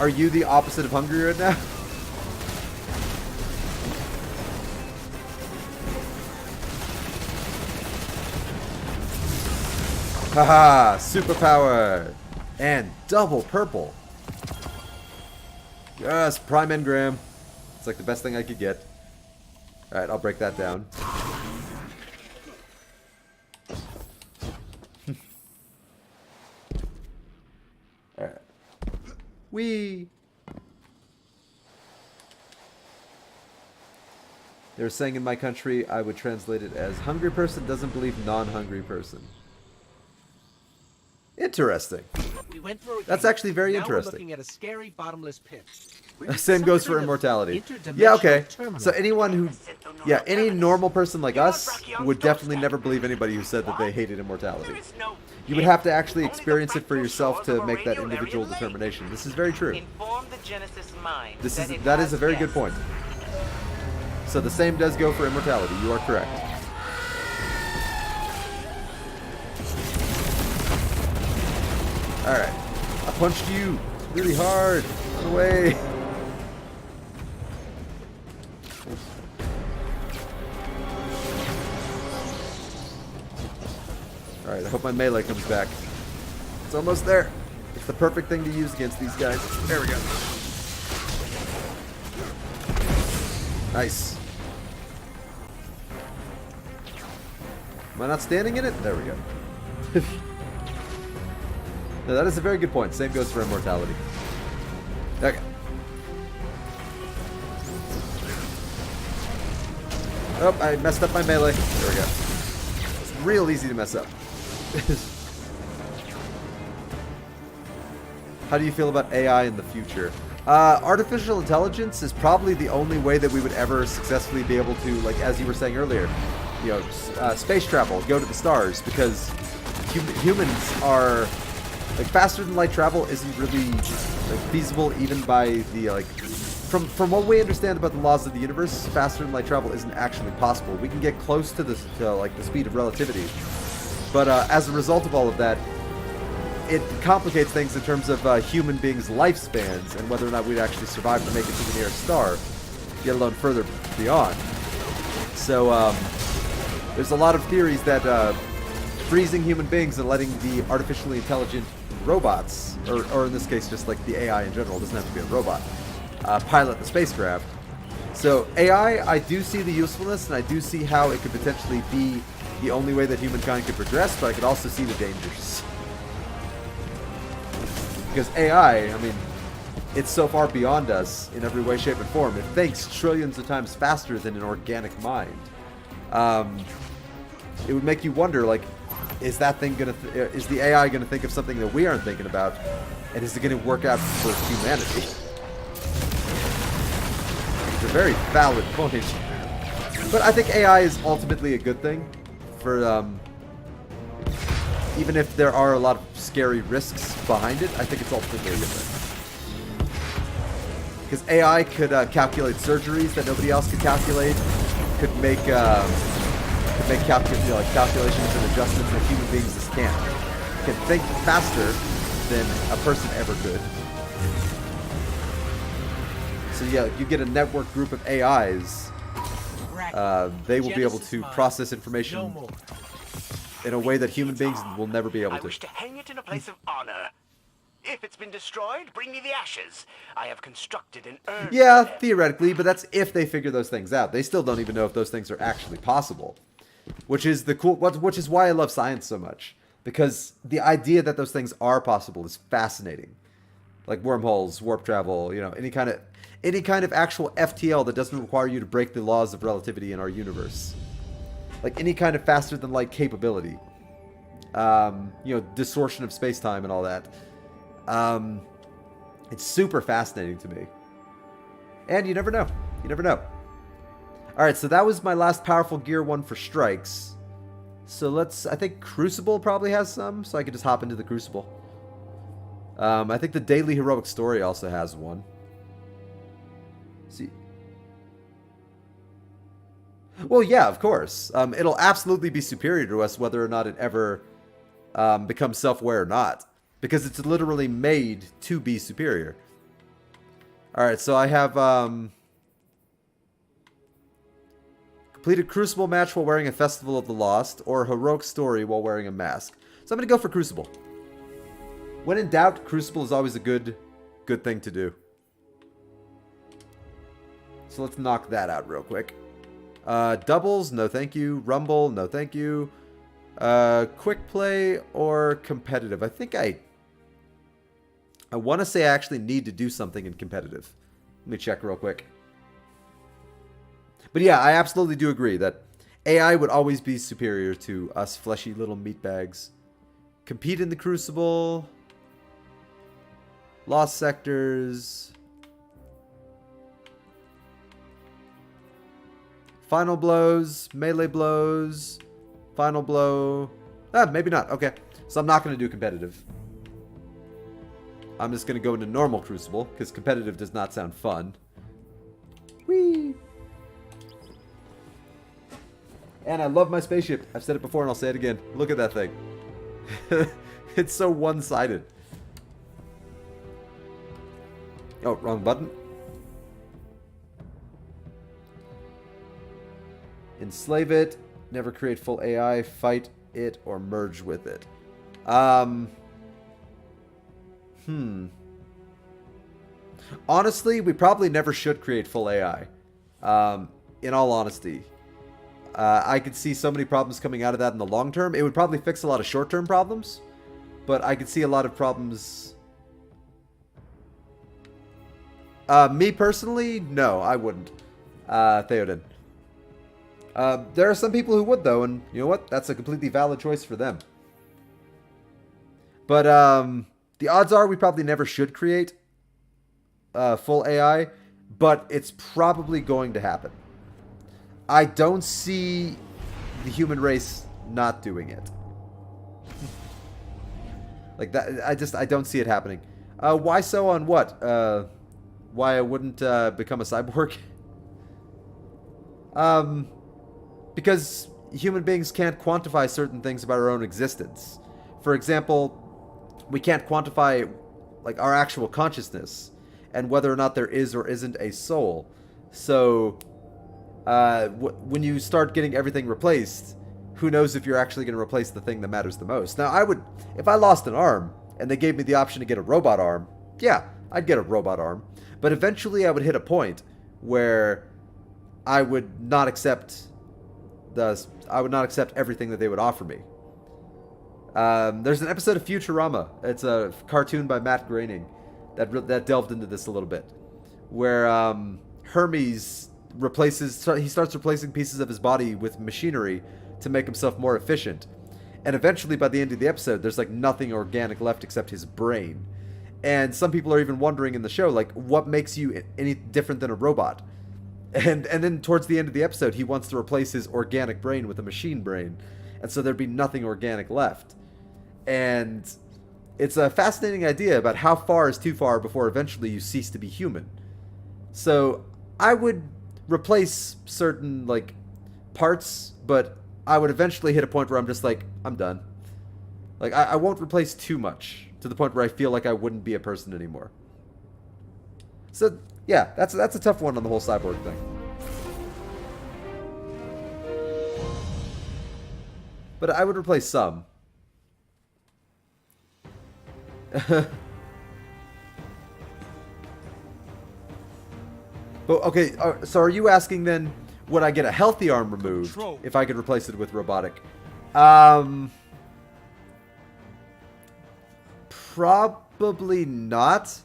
Are you the opposite of hungry right now? Haha, superpower! And double purple. Yes, prime engram. It's like the best thing I could get. Alright, I'll break that down. Alright. Whee! They were saying in my country, I would translate it as hungry person doesn't believe non-hungry person. Interesting. we went through a That's gate. actually very Now interesting. We're looking at a scary bottomless pit. Same goes for immortality. Yeah, okay. So anyone who... Yeah, any normal person like us would definitely never believe anybody who said that they hated immortality. You would have to actually experience it for yourself to make that individual determination. This is very true. Inform the Genesis mind That is a very good point. So the same does go for immortality. You are correct. Alright. I punched you really hard. Run away. Alright, I hope my melee comes back. It's almost there. It's the perfect thing to use against these guys. There we go. Nice. Am I not standing in it? There we go. No, that is a very good point. Same goes for immortality. Okay. Oh, I messed up my melee. There we go. It's real easy to mess up. How do you feel about AI in the future? Artificial intelligence is probably the only way that we would ever successfully be able to, like, as you were saying earlier, you know, space travel, go to the stars, because humans are, like, faster than light travel isn't really, like, feasible even by the, like, from what we understand about the laws of the universe, faster than light travel isn't actually possible. We can get close to this, like, the speed of relativity, but as a result of all of that, it complicates things in terms of human beings' lifespans and whether or not we'd actually survive to make it to the nearest star, let alone further beyond. So there's a lot of theories that freezing human beings and letting the artificially intelligent robots, or in this case just like the AI in general, doesn't have to be a robot, pilot the spacecraft. So AI, I do see the usefulness, and I do see how it could potentially be the only way that humankind could progress, but I could also see the dangers. Because AI, I mean, it's so far beyond us in every way, shape, and form. It thinks trillions of times faster than an organic mind. It would make you wonder, like, is that thing gonna, is the AI gonna think of something that we aren't thinking about, and is it gonna work out for humanity? It's a very valid point. But I think AI is ultimately a good thing for, even if there are a lot of scary risks behind it, I think it's ultimately a good thing. Because AI could calculate surgeries that nobody else could calculate, could make calculations and adjustments that human beings just can't. Can think faster than a person ever could. So yeah, you get a network group of AIs. They will be able to process information in a way that human beings will never be able I to. wish to hang it in a place of honor. If it's been destroyed, bring me the ashes. I have constructed an urn. Yeah, for them. theoretically, but that's if they figure those things out. They still don't even know if those things are actually possible, which is the cool. Which is why I love science so much, because the idea that those things are possible is fascinating. Like wormholes, warp travel, you know, any kind of actual FTL that doesn't require you to break the laws of relativity in our universe. Like any kind of faster than light capability, you know, distortion of space-time and all that. It's super fascinating to me. And you never know. You never know. Alright, so that was my last powerful gear one for strikes. So I think Crucible probably has some, so I could just hop into the Crucible. I think the Daily Heroic Story also has one. See. Well, yeah, of course. It'll absolutely be superior to us whether or not it ever becomes self-aware or not. Because it's literally made to be superior. Alright, so I have completed Crucible match while wearing a Festival of the Lost, or Heroic Story while wearing a mask. So I'm going to go for Crucible. When in doubt, Crucible is always a good thing to do. So let's knock that out real quick. Doubles, no thank you. Rumble, no thank you. Quick play or competitive. I think I want to say I actually need to do something in competitive. Let me check real quick. But yeah, I absolutely do agree that AI would always be superior to us fleshy little meatbags. Compete in the Crucible. Lost sectors. Final blows, melee blows, final blow. Maybe not. Okay. So I'm not going to do competitive. I'm just going to go into normal Crucible, because competitive does not sound fun. Whee! And I love my spaceship. I've said it before and I'll say it again. Look at that thing. It's so one-sided. Oh, wrong button. Enslave it. Never create full AI. Fight it or merge with it. Honestly, we probably never should create full AI. In all honesty. I could see so many problems coming out of that in the long term. It would probably fix a lot of short-term problems. but I could see a lot of problems. Me personally, no, I wouldn't. Theoden. There are some people who would, though, and you know what? That's a completely valid choice for them. But the odds are we probably never should create full AI, but it's probably going to happen. I don't see the human race not doing it. Like that, I don't see it happening. Why so on what? Why I wouldn't become a cyborg? Because human beings can't quantify certain things about our own existence. For example, we can't quantify like our actual consciousness and whether or not there is or isn't a soul. So when you start getting everything replaced, who knows if you're actually going to replace the thing that matters the most. Now, I would, if I lost an arm and they gave me the option to get a robot arm, yeah, I'd get a robot arm. But eventually I would hit a point where I would not accept everything that they would offer me. There's an episode of Futurama. It's a cartoon by Matt Groening that delved into this a little bit, where Hermes starts replacing pieces of his body with machinery to make himself more efficient. And eventually, by the end of the episode, there's like nothing organic left except his brain. And some people are even wondering in the show, like, what makes you any different than a robot? And then towards the end of the episode, he wants to replace his organic brain with a machine brain. And so there'd be nothing organic left. And it's a fascinating idea about how far is too far before eventually you cease to be human. So I would replace certain, like, parts, but I would eventually hit a point where I'm just like, I'm done. Like, I won't replace too much to the point where I feel like I wouldn't be a person anymore. So, yeah, that's a tough one on the whole cyborg thing. But I would replace some. But, okay, so are you asking then, would I get a healthy arm removed if I could replace it with robotic? Probably not.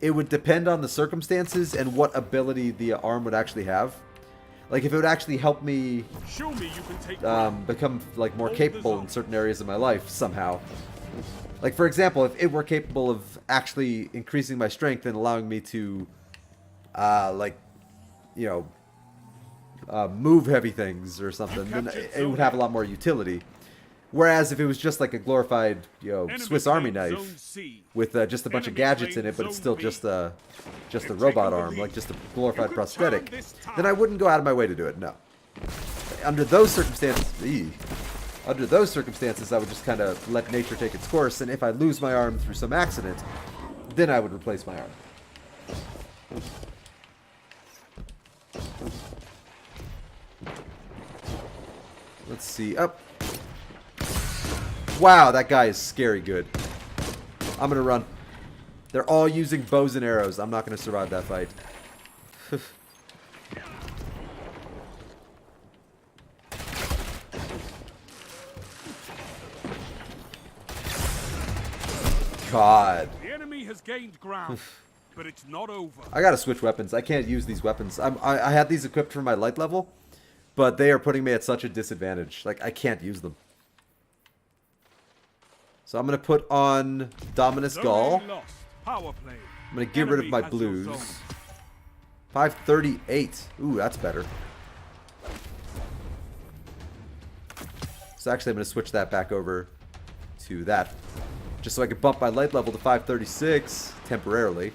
It would depend on the circumstances and what ability the arm would actually have. Like, if it would actually help me become, like, more capable in certain areas of my life somehow. Like, for example, if it were capable of actually increasing my strength and allowing me to, like, you know, move heavy things or something, then it would have a lot more utility. Whereas if it was just like a glorified, you know, Swiss Army knife with just a bunch of gadgets in it, but it's still just a robot arm, like just a glorified prosthetic, then I wouldn't go out of my way to do it. No. Under those circumstances, I would just kind of let nature take its course, and if I lose my arm through some accident, then I would replace my arm. Let's see. Up. Wow, that guy is scary good. I'm gonna run. They're all using bows and arrows. I'm not gonna survive that fight. God. The enemy has gained ground, but it's not over. I gotta switch weapons. I can't use these weapons. I had these equipped for my light level, but they are putting me at such a disadvantage. Like, I can't use them. So I'm going to put on Dominus Gaul. I'm going to get rid of my blues. 538. Ooh, that's better. So actually I'm going to switch that back over to that. Just so I can bump my light level to 536 temporarily.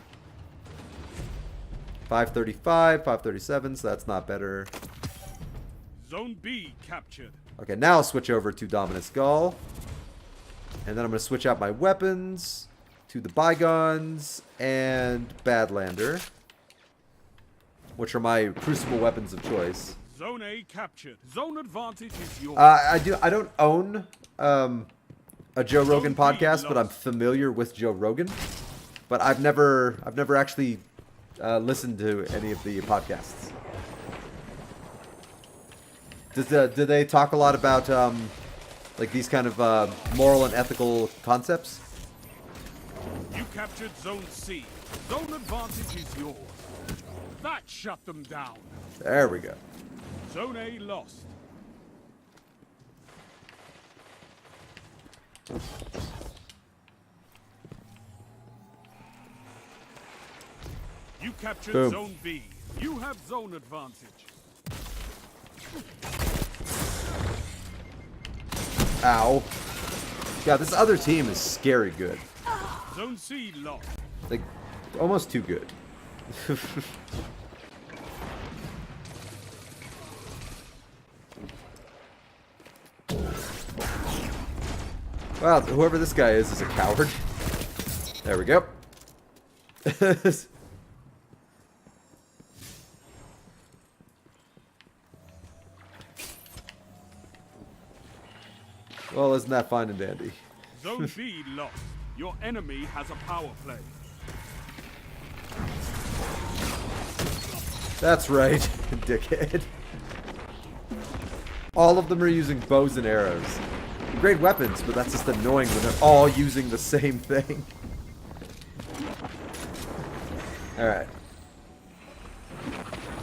535, 537, so that's not better. Zone B captured. Okay, now I'll switch over to Dominus Gaul. And then I'm going to switch out my weapons to the Bygones and Badlander, which are my Crucible weapons of choice. Zone A captured. Zone advantage is yours. I don't own a Joe Rogan podcast, but I'm familiar with Joe Rogan. But I've never actually listened to any of the podcasts. Do they talk a lot about like these kind of moral and ethical concepts? You captured Zone C. Zone advantage is yours. That shut them down. There we go. Zone A lost. You captured Boom. Zone B. You have zone advantage. Ow. Yeah, this other team is scary good. Zone C lost. Like, almost too good. Wow, whoever this guy is a coward. There we go. Well, isn't that fine and dandy? Zone B lost. Your enemy has a power play. That's right, dickhead. All of them are using bows and arrows. Great weapons, but that's just annoying when they're all using the same thing. Alright.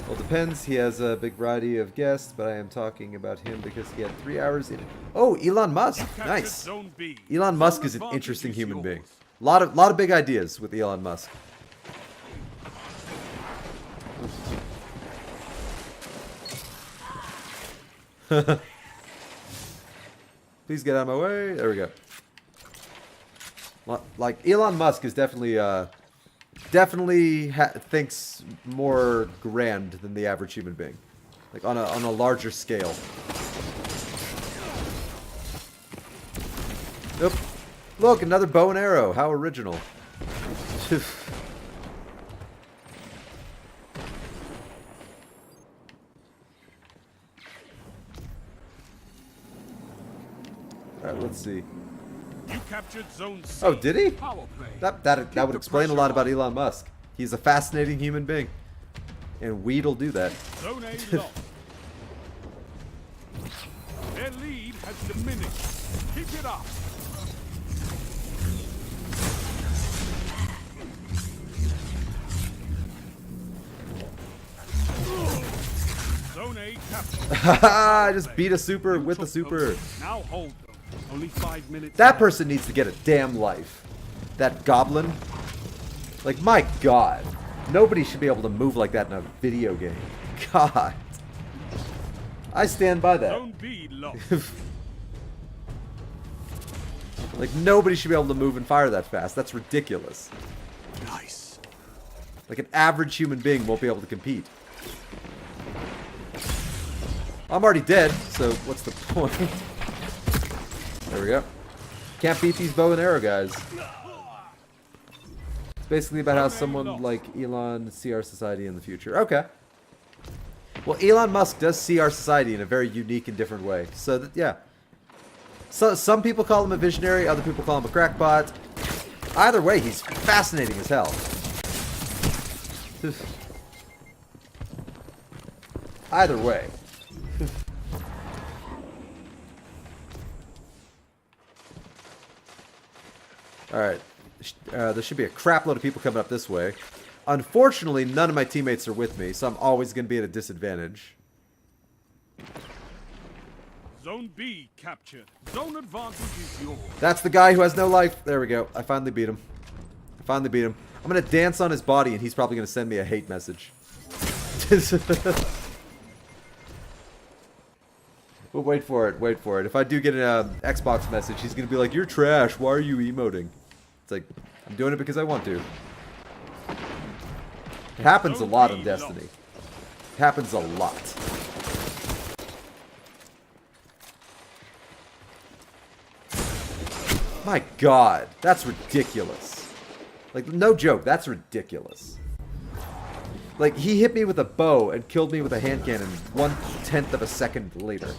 Well, depends. He has a big variety of guests, but I am talking about him because he had 3 hours in it. Oh, Elon Musk. Nice. Zone B. Elon Musk is an Zone interesting advantage human is being. yours. Lot of big ideas with Elon Musk. Please get out of my way. There we go. Like Elon Musk is definitely thinks more grand than the average human being, like on a larger scale. Oop. Look, another bow and arrow. How original. Alright, let's see. You captured Zone C. Oh, did he? Power play. That would explain a lot about Elon Musk. He's a fascinating human being. And weed'll do that. Zone A lost. Their lead has diminished. Keep it up. Zone A captured. I just beat a super with a super. Now hold them. Only 5 minutes. That person needs to get a damn life. That goblin. Like, my god. Nobody should be able to move like that in a video game. God. I stand by that. Zone B lost. Like, nobody should be able to move and fire that fast. That's ridiculous. Nice. Like, an average human being won't be able to compete. I'm already dead, so what's the point? There we go. Can't beat these bow and arrow guys. It's basically about how someone like Elon see our society in the future. Okay. Well, Elon Musk does see our society in a very unique and different way. So, yeah. So, some people call him a visionary, other people call him a crackpot. Either way, he's fascinating as hell. Either way. Alright. There should be a crap load of people coming up this way. Unfortunately, none of my teammates are with me, so I'm always going to be at a disadvantage. Zone B captured. Zone advantage is yours. That's the guy who has no life. There we go. I finally beat him. I'm going to dance on his body, and he's probably going to send me a hate message. Well, wait for it. If I do get an Xbox message, he's going to be like, "You're trash. Why are you emoting?" It's like, I'm doing it because I want to. It happens a lot on Destiny. It happens a lot. My god, that's ridiculous. Like, no joke, that's ridiculous. Like, he hit me with a bow and killed me with a hand cannon 1/10 of a second later.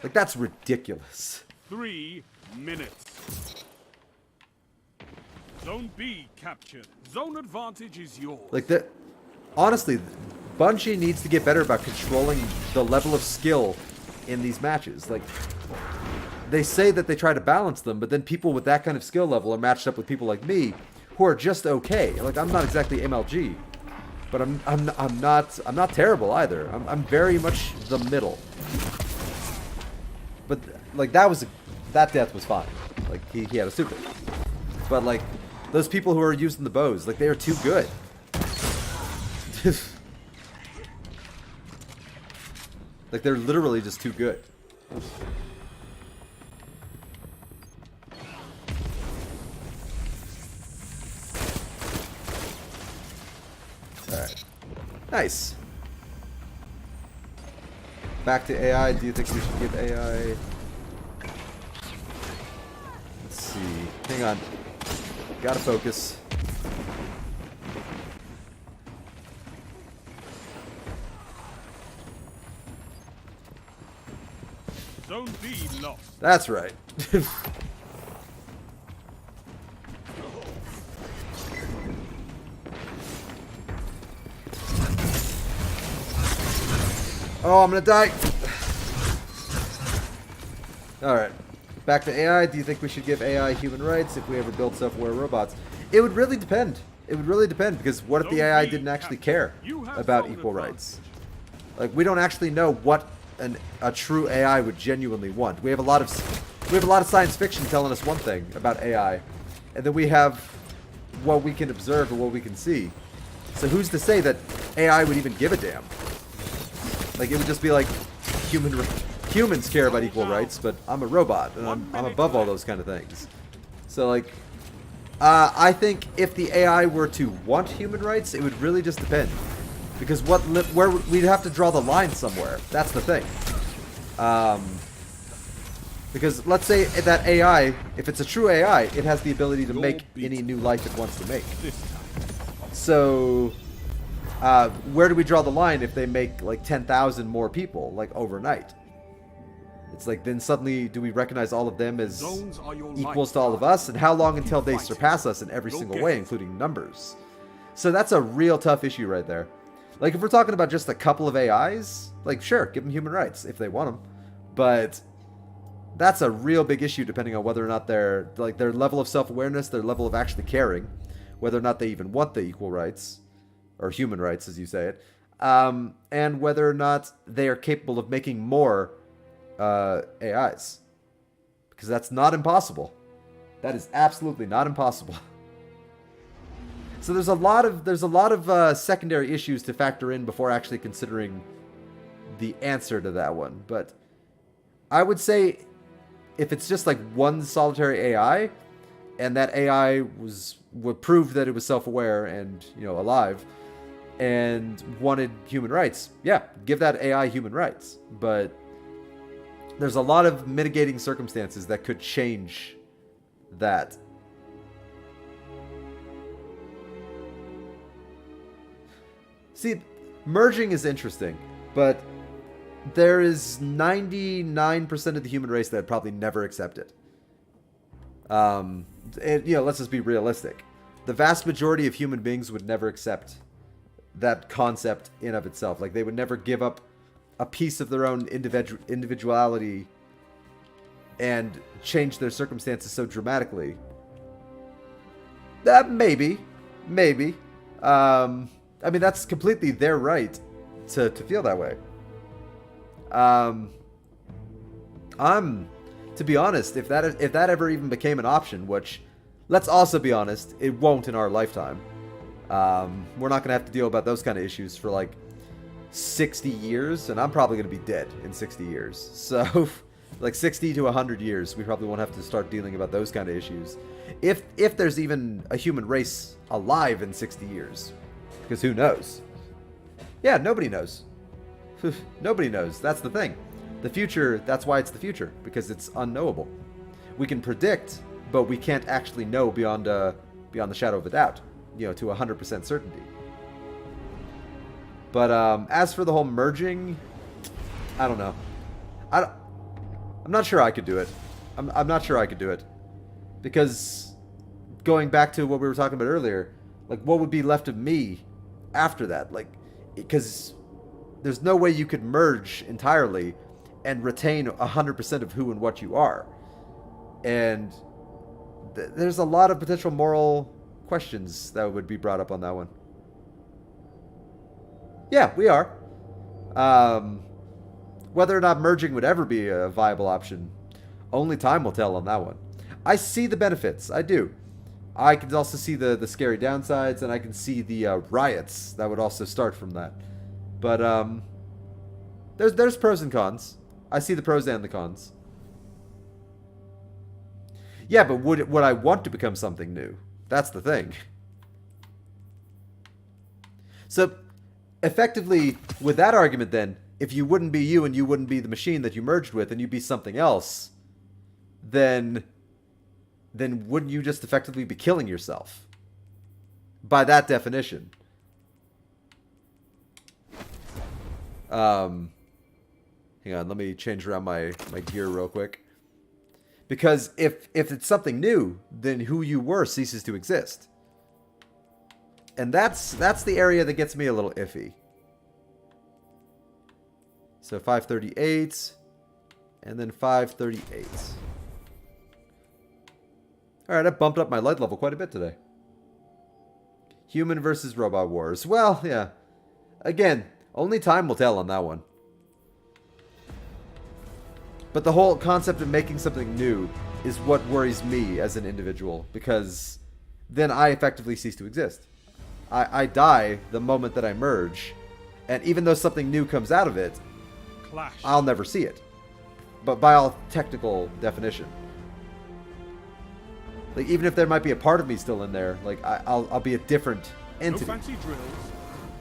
Like, that's ridiculous. 3 minutes. Zone B captured. Zone advantage is yours. Like, honestly, Bungie needs to get better about controlling the level of skill in these matches. Like, they say that they try to balance them, but then people with that kind of skill level are matched up with people like me, who are just okay. Like, I'm not exactly MLG, but I'm not terrible either. I'm very much the middle. But like that death was fine. Like he had a super. But like those people who are using the bows, like they are too good. Like they're literally just too good. Alright. Nice. Back to AI. Do you think we should give AI... Let's see. Hang on. Gotta focus. Zone B lost. That's right. Oh, I'm gonna die. Alright. Back to AI. Do you think we should give AI human rights if we ever build self-aware robots? It would really depend. It would really depend, because what if the AI didn't actually care about equal rights? Like, we don't actually know what a true AI would genuinely want. We have a lot of science fiction telling us one thing about AI, and then we have what we can observe and what we can see. So who's to say that AI would even give a damn? Like, it would just be like humans care about equal rights, but I'm a robot and I'm above all those kind of things. So like, I think if the AI were to want human rights, it would really just depend. Because where we'd have to draw the line somewhere. That's the thing. Because let's say that AI, if it's a true AI, it has the ability to make any new life it wants to make. So, where do we draw the line if they make like 10,000 more people, like overnight? It's like, then suddenly do we recognize all of them as equals to all of us? And how long until they surpass us in every single way, including numbers? So that's a real tough issue right there. Like, if we're talking about just a couple of AIs, like, sure, give them human rights if they want them. But that's a real big issue depending on whether or not their level of self-awareness, their level of actually caring, whether or not they even want the equal rights, or human rights as you say it, and whether or not they are capable of making more AIs. Because that's not impossible. That is absolutely not impossible. So there's a lot of secondary issues to factor in before actually considering the answer to that one. But I would say if it's just like one solitary AI, and that AI would prove that it was self-aware and, you know, alive, and wanted human rights, yeah, give that AI human rights. But there's a lot of mitigating circumstances that could change that. See, merging is interesting, but there is 99% of the human race that would probably never accept it. And, you know, let's just be realistic. The vast majority of human beings would never accept that concept in of itself. Like, they would never give up a piece of their own individuality and change their circumstances so dramatically. That maybe. I mean, that's completely their right to feel that way. To be honest, if that ever even became an option, which, let's also be honest, it won't in our lifetime. We're not going to have to deal about those kind of issues for like 60 years, and I'm probably going to be dead in 60 years. So, like 60 to 100 years, we probably won't have to start dealing about those kind of issues. If there's even a human race alive in 60 years. Because who knows? Yeah, nobody knows. Nobody knows. That's the thing. The future, that's why it's the future. Because it's unknowable. We can predict, but we can't actually know beyond the shadow of a doubt. You know, to 100% certainty. But as for the whole merging, I don't know. I'm not sure I could do it. I'm not sure I could do it. Because going back to what we were talking about earlier, like, what would be left of me after that? Like, because there's no way you could merge entirely and retain 100% of who and what you are. And there's a lot of potential moral questions that would be brought up on that one. Yeah, we are. Whether or not merging would ever be a viable option, only time will tell on that one. I see the benefits. I do. I can also see the scary downsides, and I can see the riots that would also start from that. But there's pros and cons. I see the pros and the cons. Yeah, but would I want to become something new? That's the thing. So, effectively, with that argument then, if you wouldn't be you and you wouldn't be the machine that you merged with and you'd be something else, then wouldn't you just effectively be killing yourself? By that definition. Hang on, let me change around my gear real quick. Because if it's something new, then who you were ceases to exist. And that's the area that gets me a little iffy. So 538, and then 538. Alright, I bumped up my light level quite a bit today. Human versus robot wars. Well, yeah. Again, only time will tell on that one. But the whole concept of making something new is what worries me as an individual, because then I effectively cease to exist. I die the moment that I merge, and even though something new comes out of it, Clash. I'll never see it. But by all technical definition. Like, even if there might be a part of me still in there, like, I'll be a different entity. No fancy drills.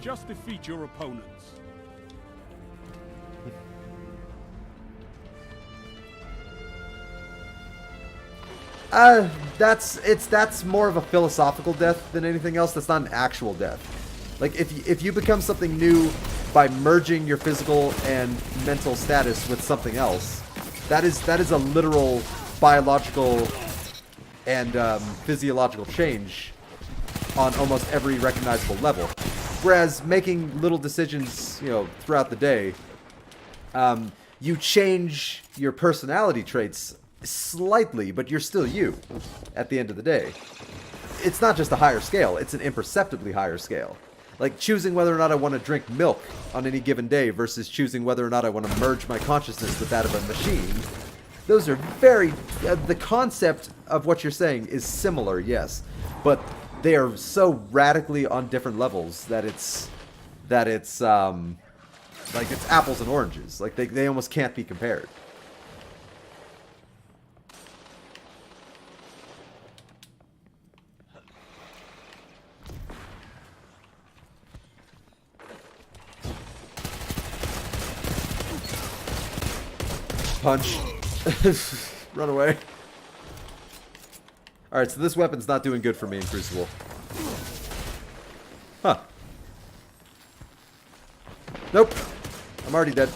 Just defeat your opponents. That's more of a philosophical death than anything else. That's not an actual death. Like, if you become something new by merging your physical and mental status with something else, that is a literal biological and physiological change on almost every recognizable level. Whereas making little decisions, throughout the day, you change your personality traits slightly, but you're still you at the end of the day. It's not just a higher scale, it's an imperceptibly higher scale. Like choosing whether or not I want to drink milk on any given day versus choosing whether or not I want to merge my consciousness with that of a machine. Those are very... the concept of what you're saying is similar, yes, but they are so radically on different levels that it's like it's apples and oranges. Like they almost can't be compared. Punch. Run away. Alright, so this weapon's not doing good for me in Crucible. Huh. Nope. I'm already dead.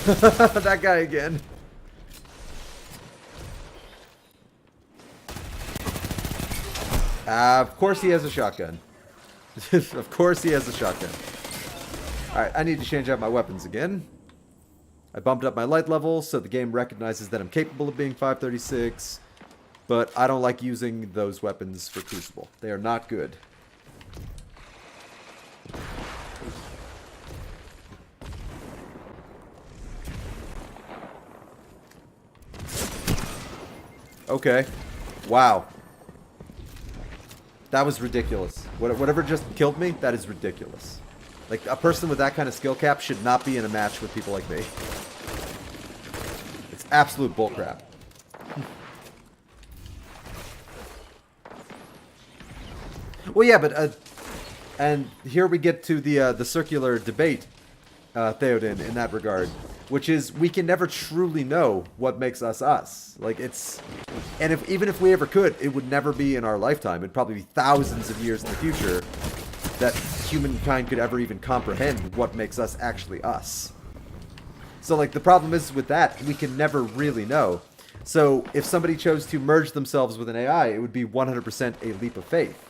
That guy again. Of course he has a shotgun. Of course he has a shotgun. Alright, I need to change out my weapons again. I bumped up my light level so the game recognizes that I'm capable of being 536. But I don't like using those weapons for Crucible. They are not good. Okay. Wow. That was ridiculous. Whatever just killed me, that is ridiculous. Like, a person with that kind of skill cap should not be in a match with people like me. It's absolute bullcrap. Well, yeah, but and here we get to the circular debate, Theoden, in that regard, which is we can never truly know what makes us us. Like and even if we ever could, it would never be in our lifetime. It'd probably be thousands of years in the future that humankind could ever even comprehend what makes us actually us. So like the problem is with that, we can never really know. So if somebody chose to merge themselves with an AI, it would be 100% a leap of faith.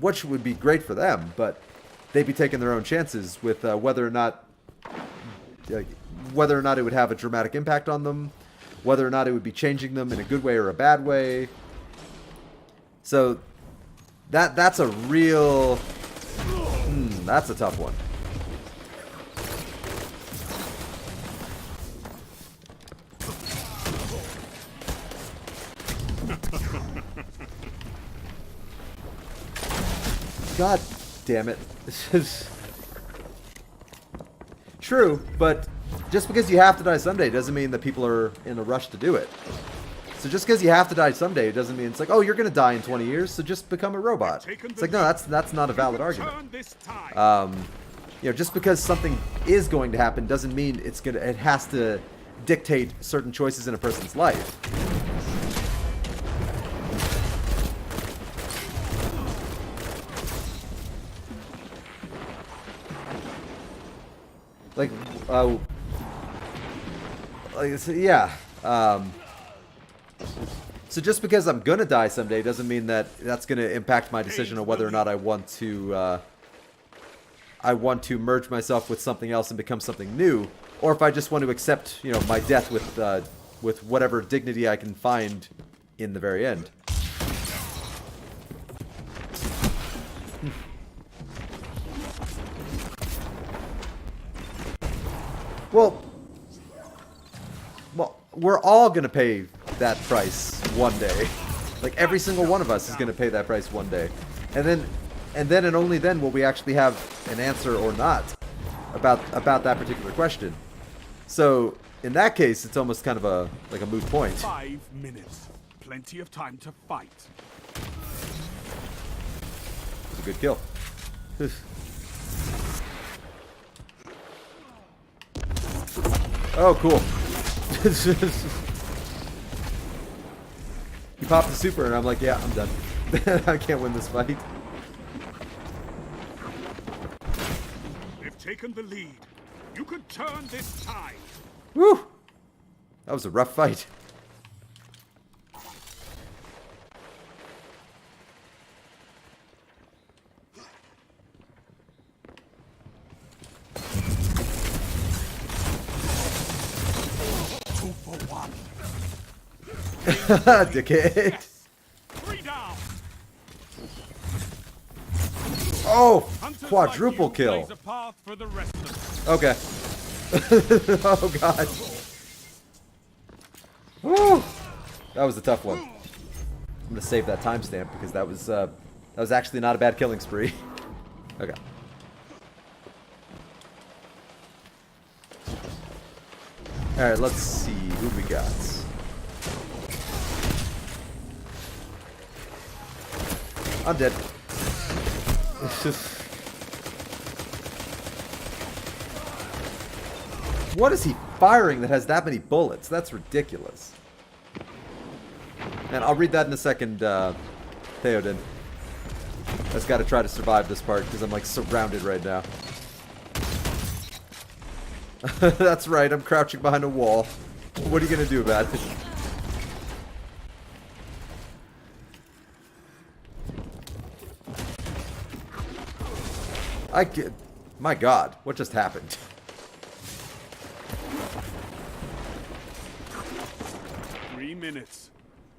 Which would be great for them, but they'd be taking their own chances with whether or not whether or not it would have a dramatic impact on them, whether or not it would be changing them in a good way or a bad way. So that's a real, that's a tough one. God damn it. True, but just because you have to die someday doesn't mean that people are in a rush to do it. So just because you have to die someday, it doesn't mean it's like, oh, you're going to die in 20 years, so just become a robot. It's like, no, that's not a valid argument. You know, just because something is going to happen doesn't mean it has to dictate certain choices in a person's life. Like, yeah. So just because I'm gonna die someday doesn't mean that that's gonna impact my decision on whether or not I want to merge myself with something else and become something new, or if I just want to accept, you know, my death with whatever dignity I can find in the very end. Well, we're all going to pay that price one day. Like, every single one of us is going to pay that price one day. And then and only then will we actually have an answer or not about that particular question. So, in that case, it's almost kind of a moot point. 5 minutes. Plenty of time to fight. It's a good kill. Oh, cool. He popped the super, and I'm like, yeah, I'm done. I can't win this fight. They've taken the lead. You could turn this tide. Woo! That was a rough fight. Dickhead. Oh, quadruple kill. Okay. Oh god. Woo! That was a tough one. I'm gonna save that timestamp because that was actually not a bad killing spree. Okay. All right, let's see who we got. I'm dead. What is he firing that has that many bullets? That's ridiculous. And I'll read that in a second, Theoden. I just gotta try to survive this part because I'm like surrounded right now. That's right, I'm crouching behind a wall. What are you gonna do about it? My god, what just happened? Minutes.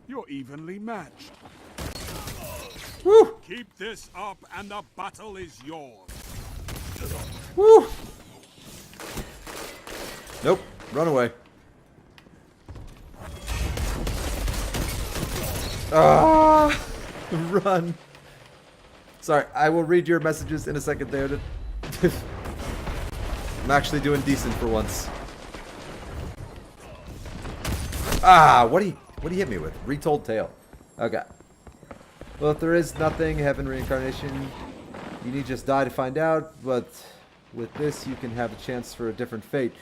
You're evenly matched. Woo! Keep this up and the battle is yours. Woo! Nope, run away. Ah! Run. Sorry, I will read your messages in a second there. I'm actually doing decent for once. Ah, what do you hit me with? Retold tale. Okay. Well, if there is nothing, heaven, reincarnation, you need just die to find out, but with this you can have a chance for a different fate.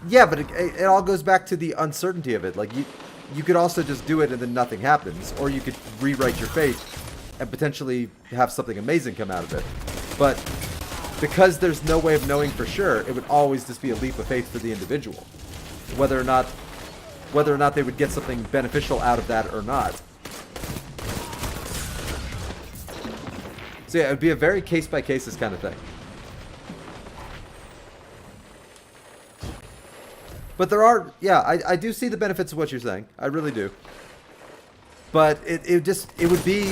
Yeah, but it all goes back to the uncertainty of it. Like, you could also just do it and then nothing happens, or you could rewrite your fate and potentially have something amazing come out of it. But because there's no way of knowing for sure, it would always just be a leap of faith for the individual. Whether or not they would get something beneficial out of that or not. So yeah, it would be a very case-by-cases kind of thing. But there are, yeah, I do see the benefits of what you're saying. I really do. But it would be,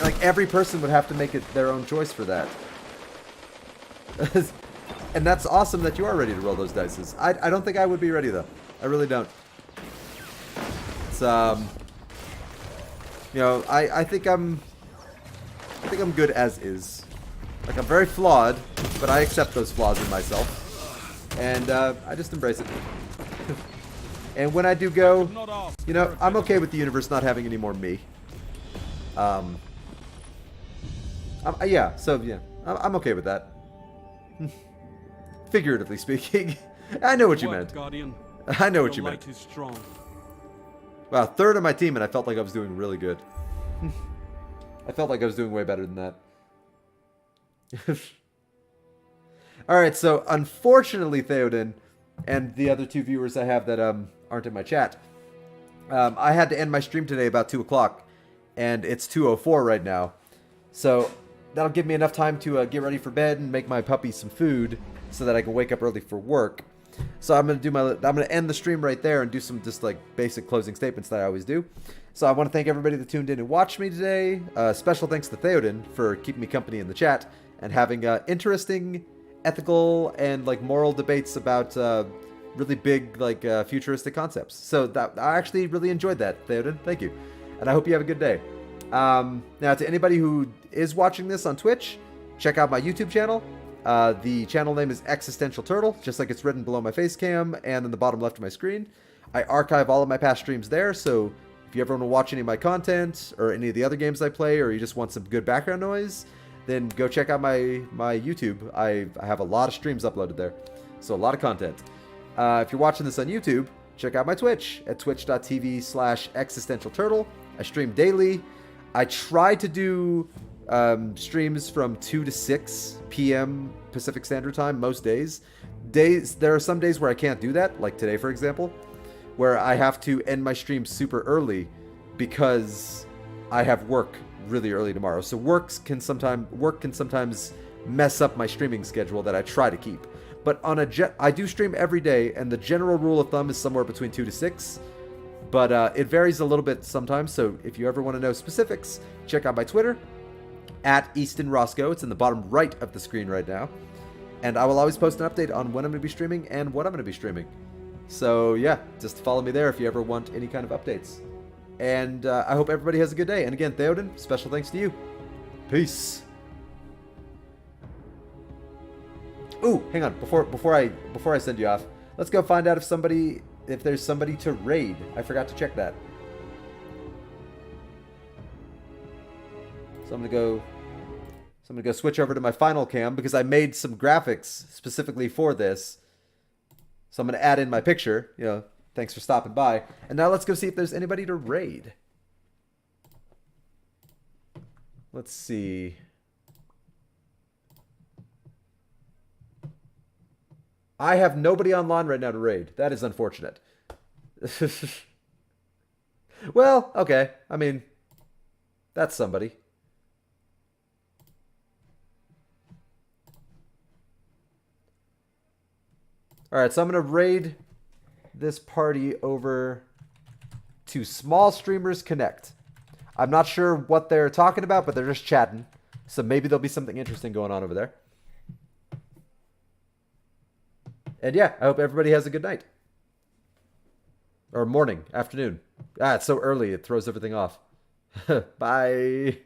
like, every person would have to make it their own choice for that. And that's awesome that you are ready to roll those dices. I don't think I would be ready, though. I really don't. It's, you know, I think I'm good as is. Like, I'm very flawed, but I accept those flaws in myself. And, I just embrace it. And when I do go, you know, I'm okay with the universe not having any more me. Yeah, so, yeah, I'm okay with that. Figuratively speaking. I know what you meant. Guardian, I know what you your meant. light is strong. Wow, third on my team, and I felt like I was doing really good. I felt like I was doing way better than that. Alright, so unfortunately, Theoden, and the other two viewers I have that aren't in my chat, I had to end my stream today about 2 o'clock, and it's 2:04 right now. So that'll give me enough time to get ready for bed and make my puppy some food so that I can wake up early for work. So I'm gonna end the stream right there and do some just like basic closing statements that I always do. So I want to thank everybody that tuned in and watched me today. Special thanks to Theoden for keeping me company in the chat and having interesting ethical and like moral debates about really big like futuristic concepts. So that I actually really enjoyed that, Theoden. Thank you, and I hope you have a good day. Now, to anybody who is watching this on Twitch, check out my YouTube channel. The channel name is Existential Turtle, just like it's written below my face cam and in the bottom left of my screen. I archive all of my past streams there, so if you ever want to watch any of my content or any of the other games I play, or you just want some good background noise, then go check out my YouTube. I have a lot of streams uploaded there, so a lot of content. If you're watching this on YouTube, check out my Twitch at twitch.tv/existentialturtle. I stream daily. I try to do streams from 2 to 6 p.m. Pacific Standard Time most days. There are some days where I can't do that, like today, for example, where I have to end my stream super early because I have work really early tomorrow. So work can sometimes mess up my streaming schedule that I try to keep. But I do stream every day, and the general rule of thumb is somewhere between 2 to 6. But it varies a little bit sometimes, so if you ever want to know specifics, check out my Twitter, at Easton Roscoe. It's in the bottom right of the screen right now. And I will always post an update on when I'm going to be streaming and what I'm going to be streaming. So yeah, just follow me there if you ever want any kind of updates. And I hope everybody has a good day. And again, Theoden, special thanks to you. Peace. Ooh, hang on. Before I send you off, let's go find out if there's somebody to raid. I forgot to check that. So I'm gonna go switch over to my final cam because I made some graphics specifically for this. So I'm gonna add in my picture, you know, thanks for stopping by. And now let's go see if there's anybody to raid. Let's see. I have nobody online right now to raid. That is unfortunate. Well, okay. I mean, that's somebody. Alright, so I'm going to raid this party over to Small Streamers Connect. I'm not sure what they're talking about, but they're just chatting. So maybe there'll be something interesting going on over there. And yeah, I hope everybody has a good night. Or morning, afternoon. Ah, it's so early, it throws everything off. Bye.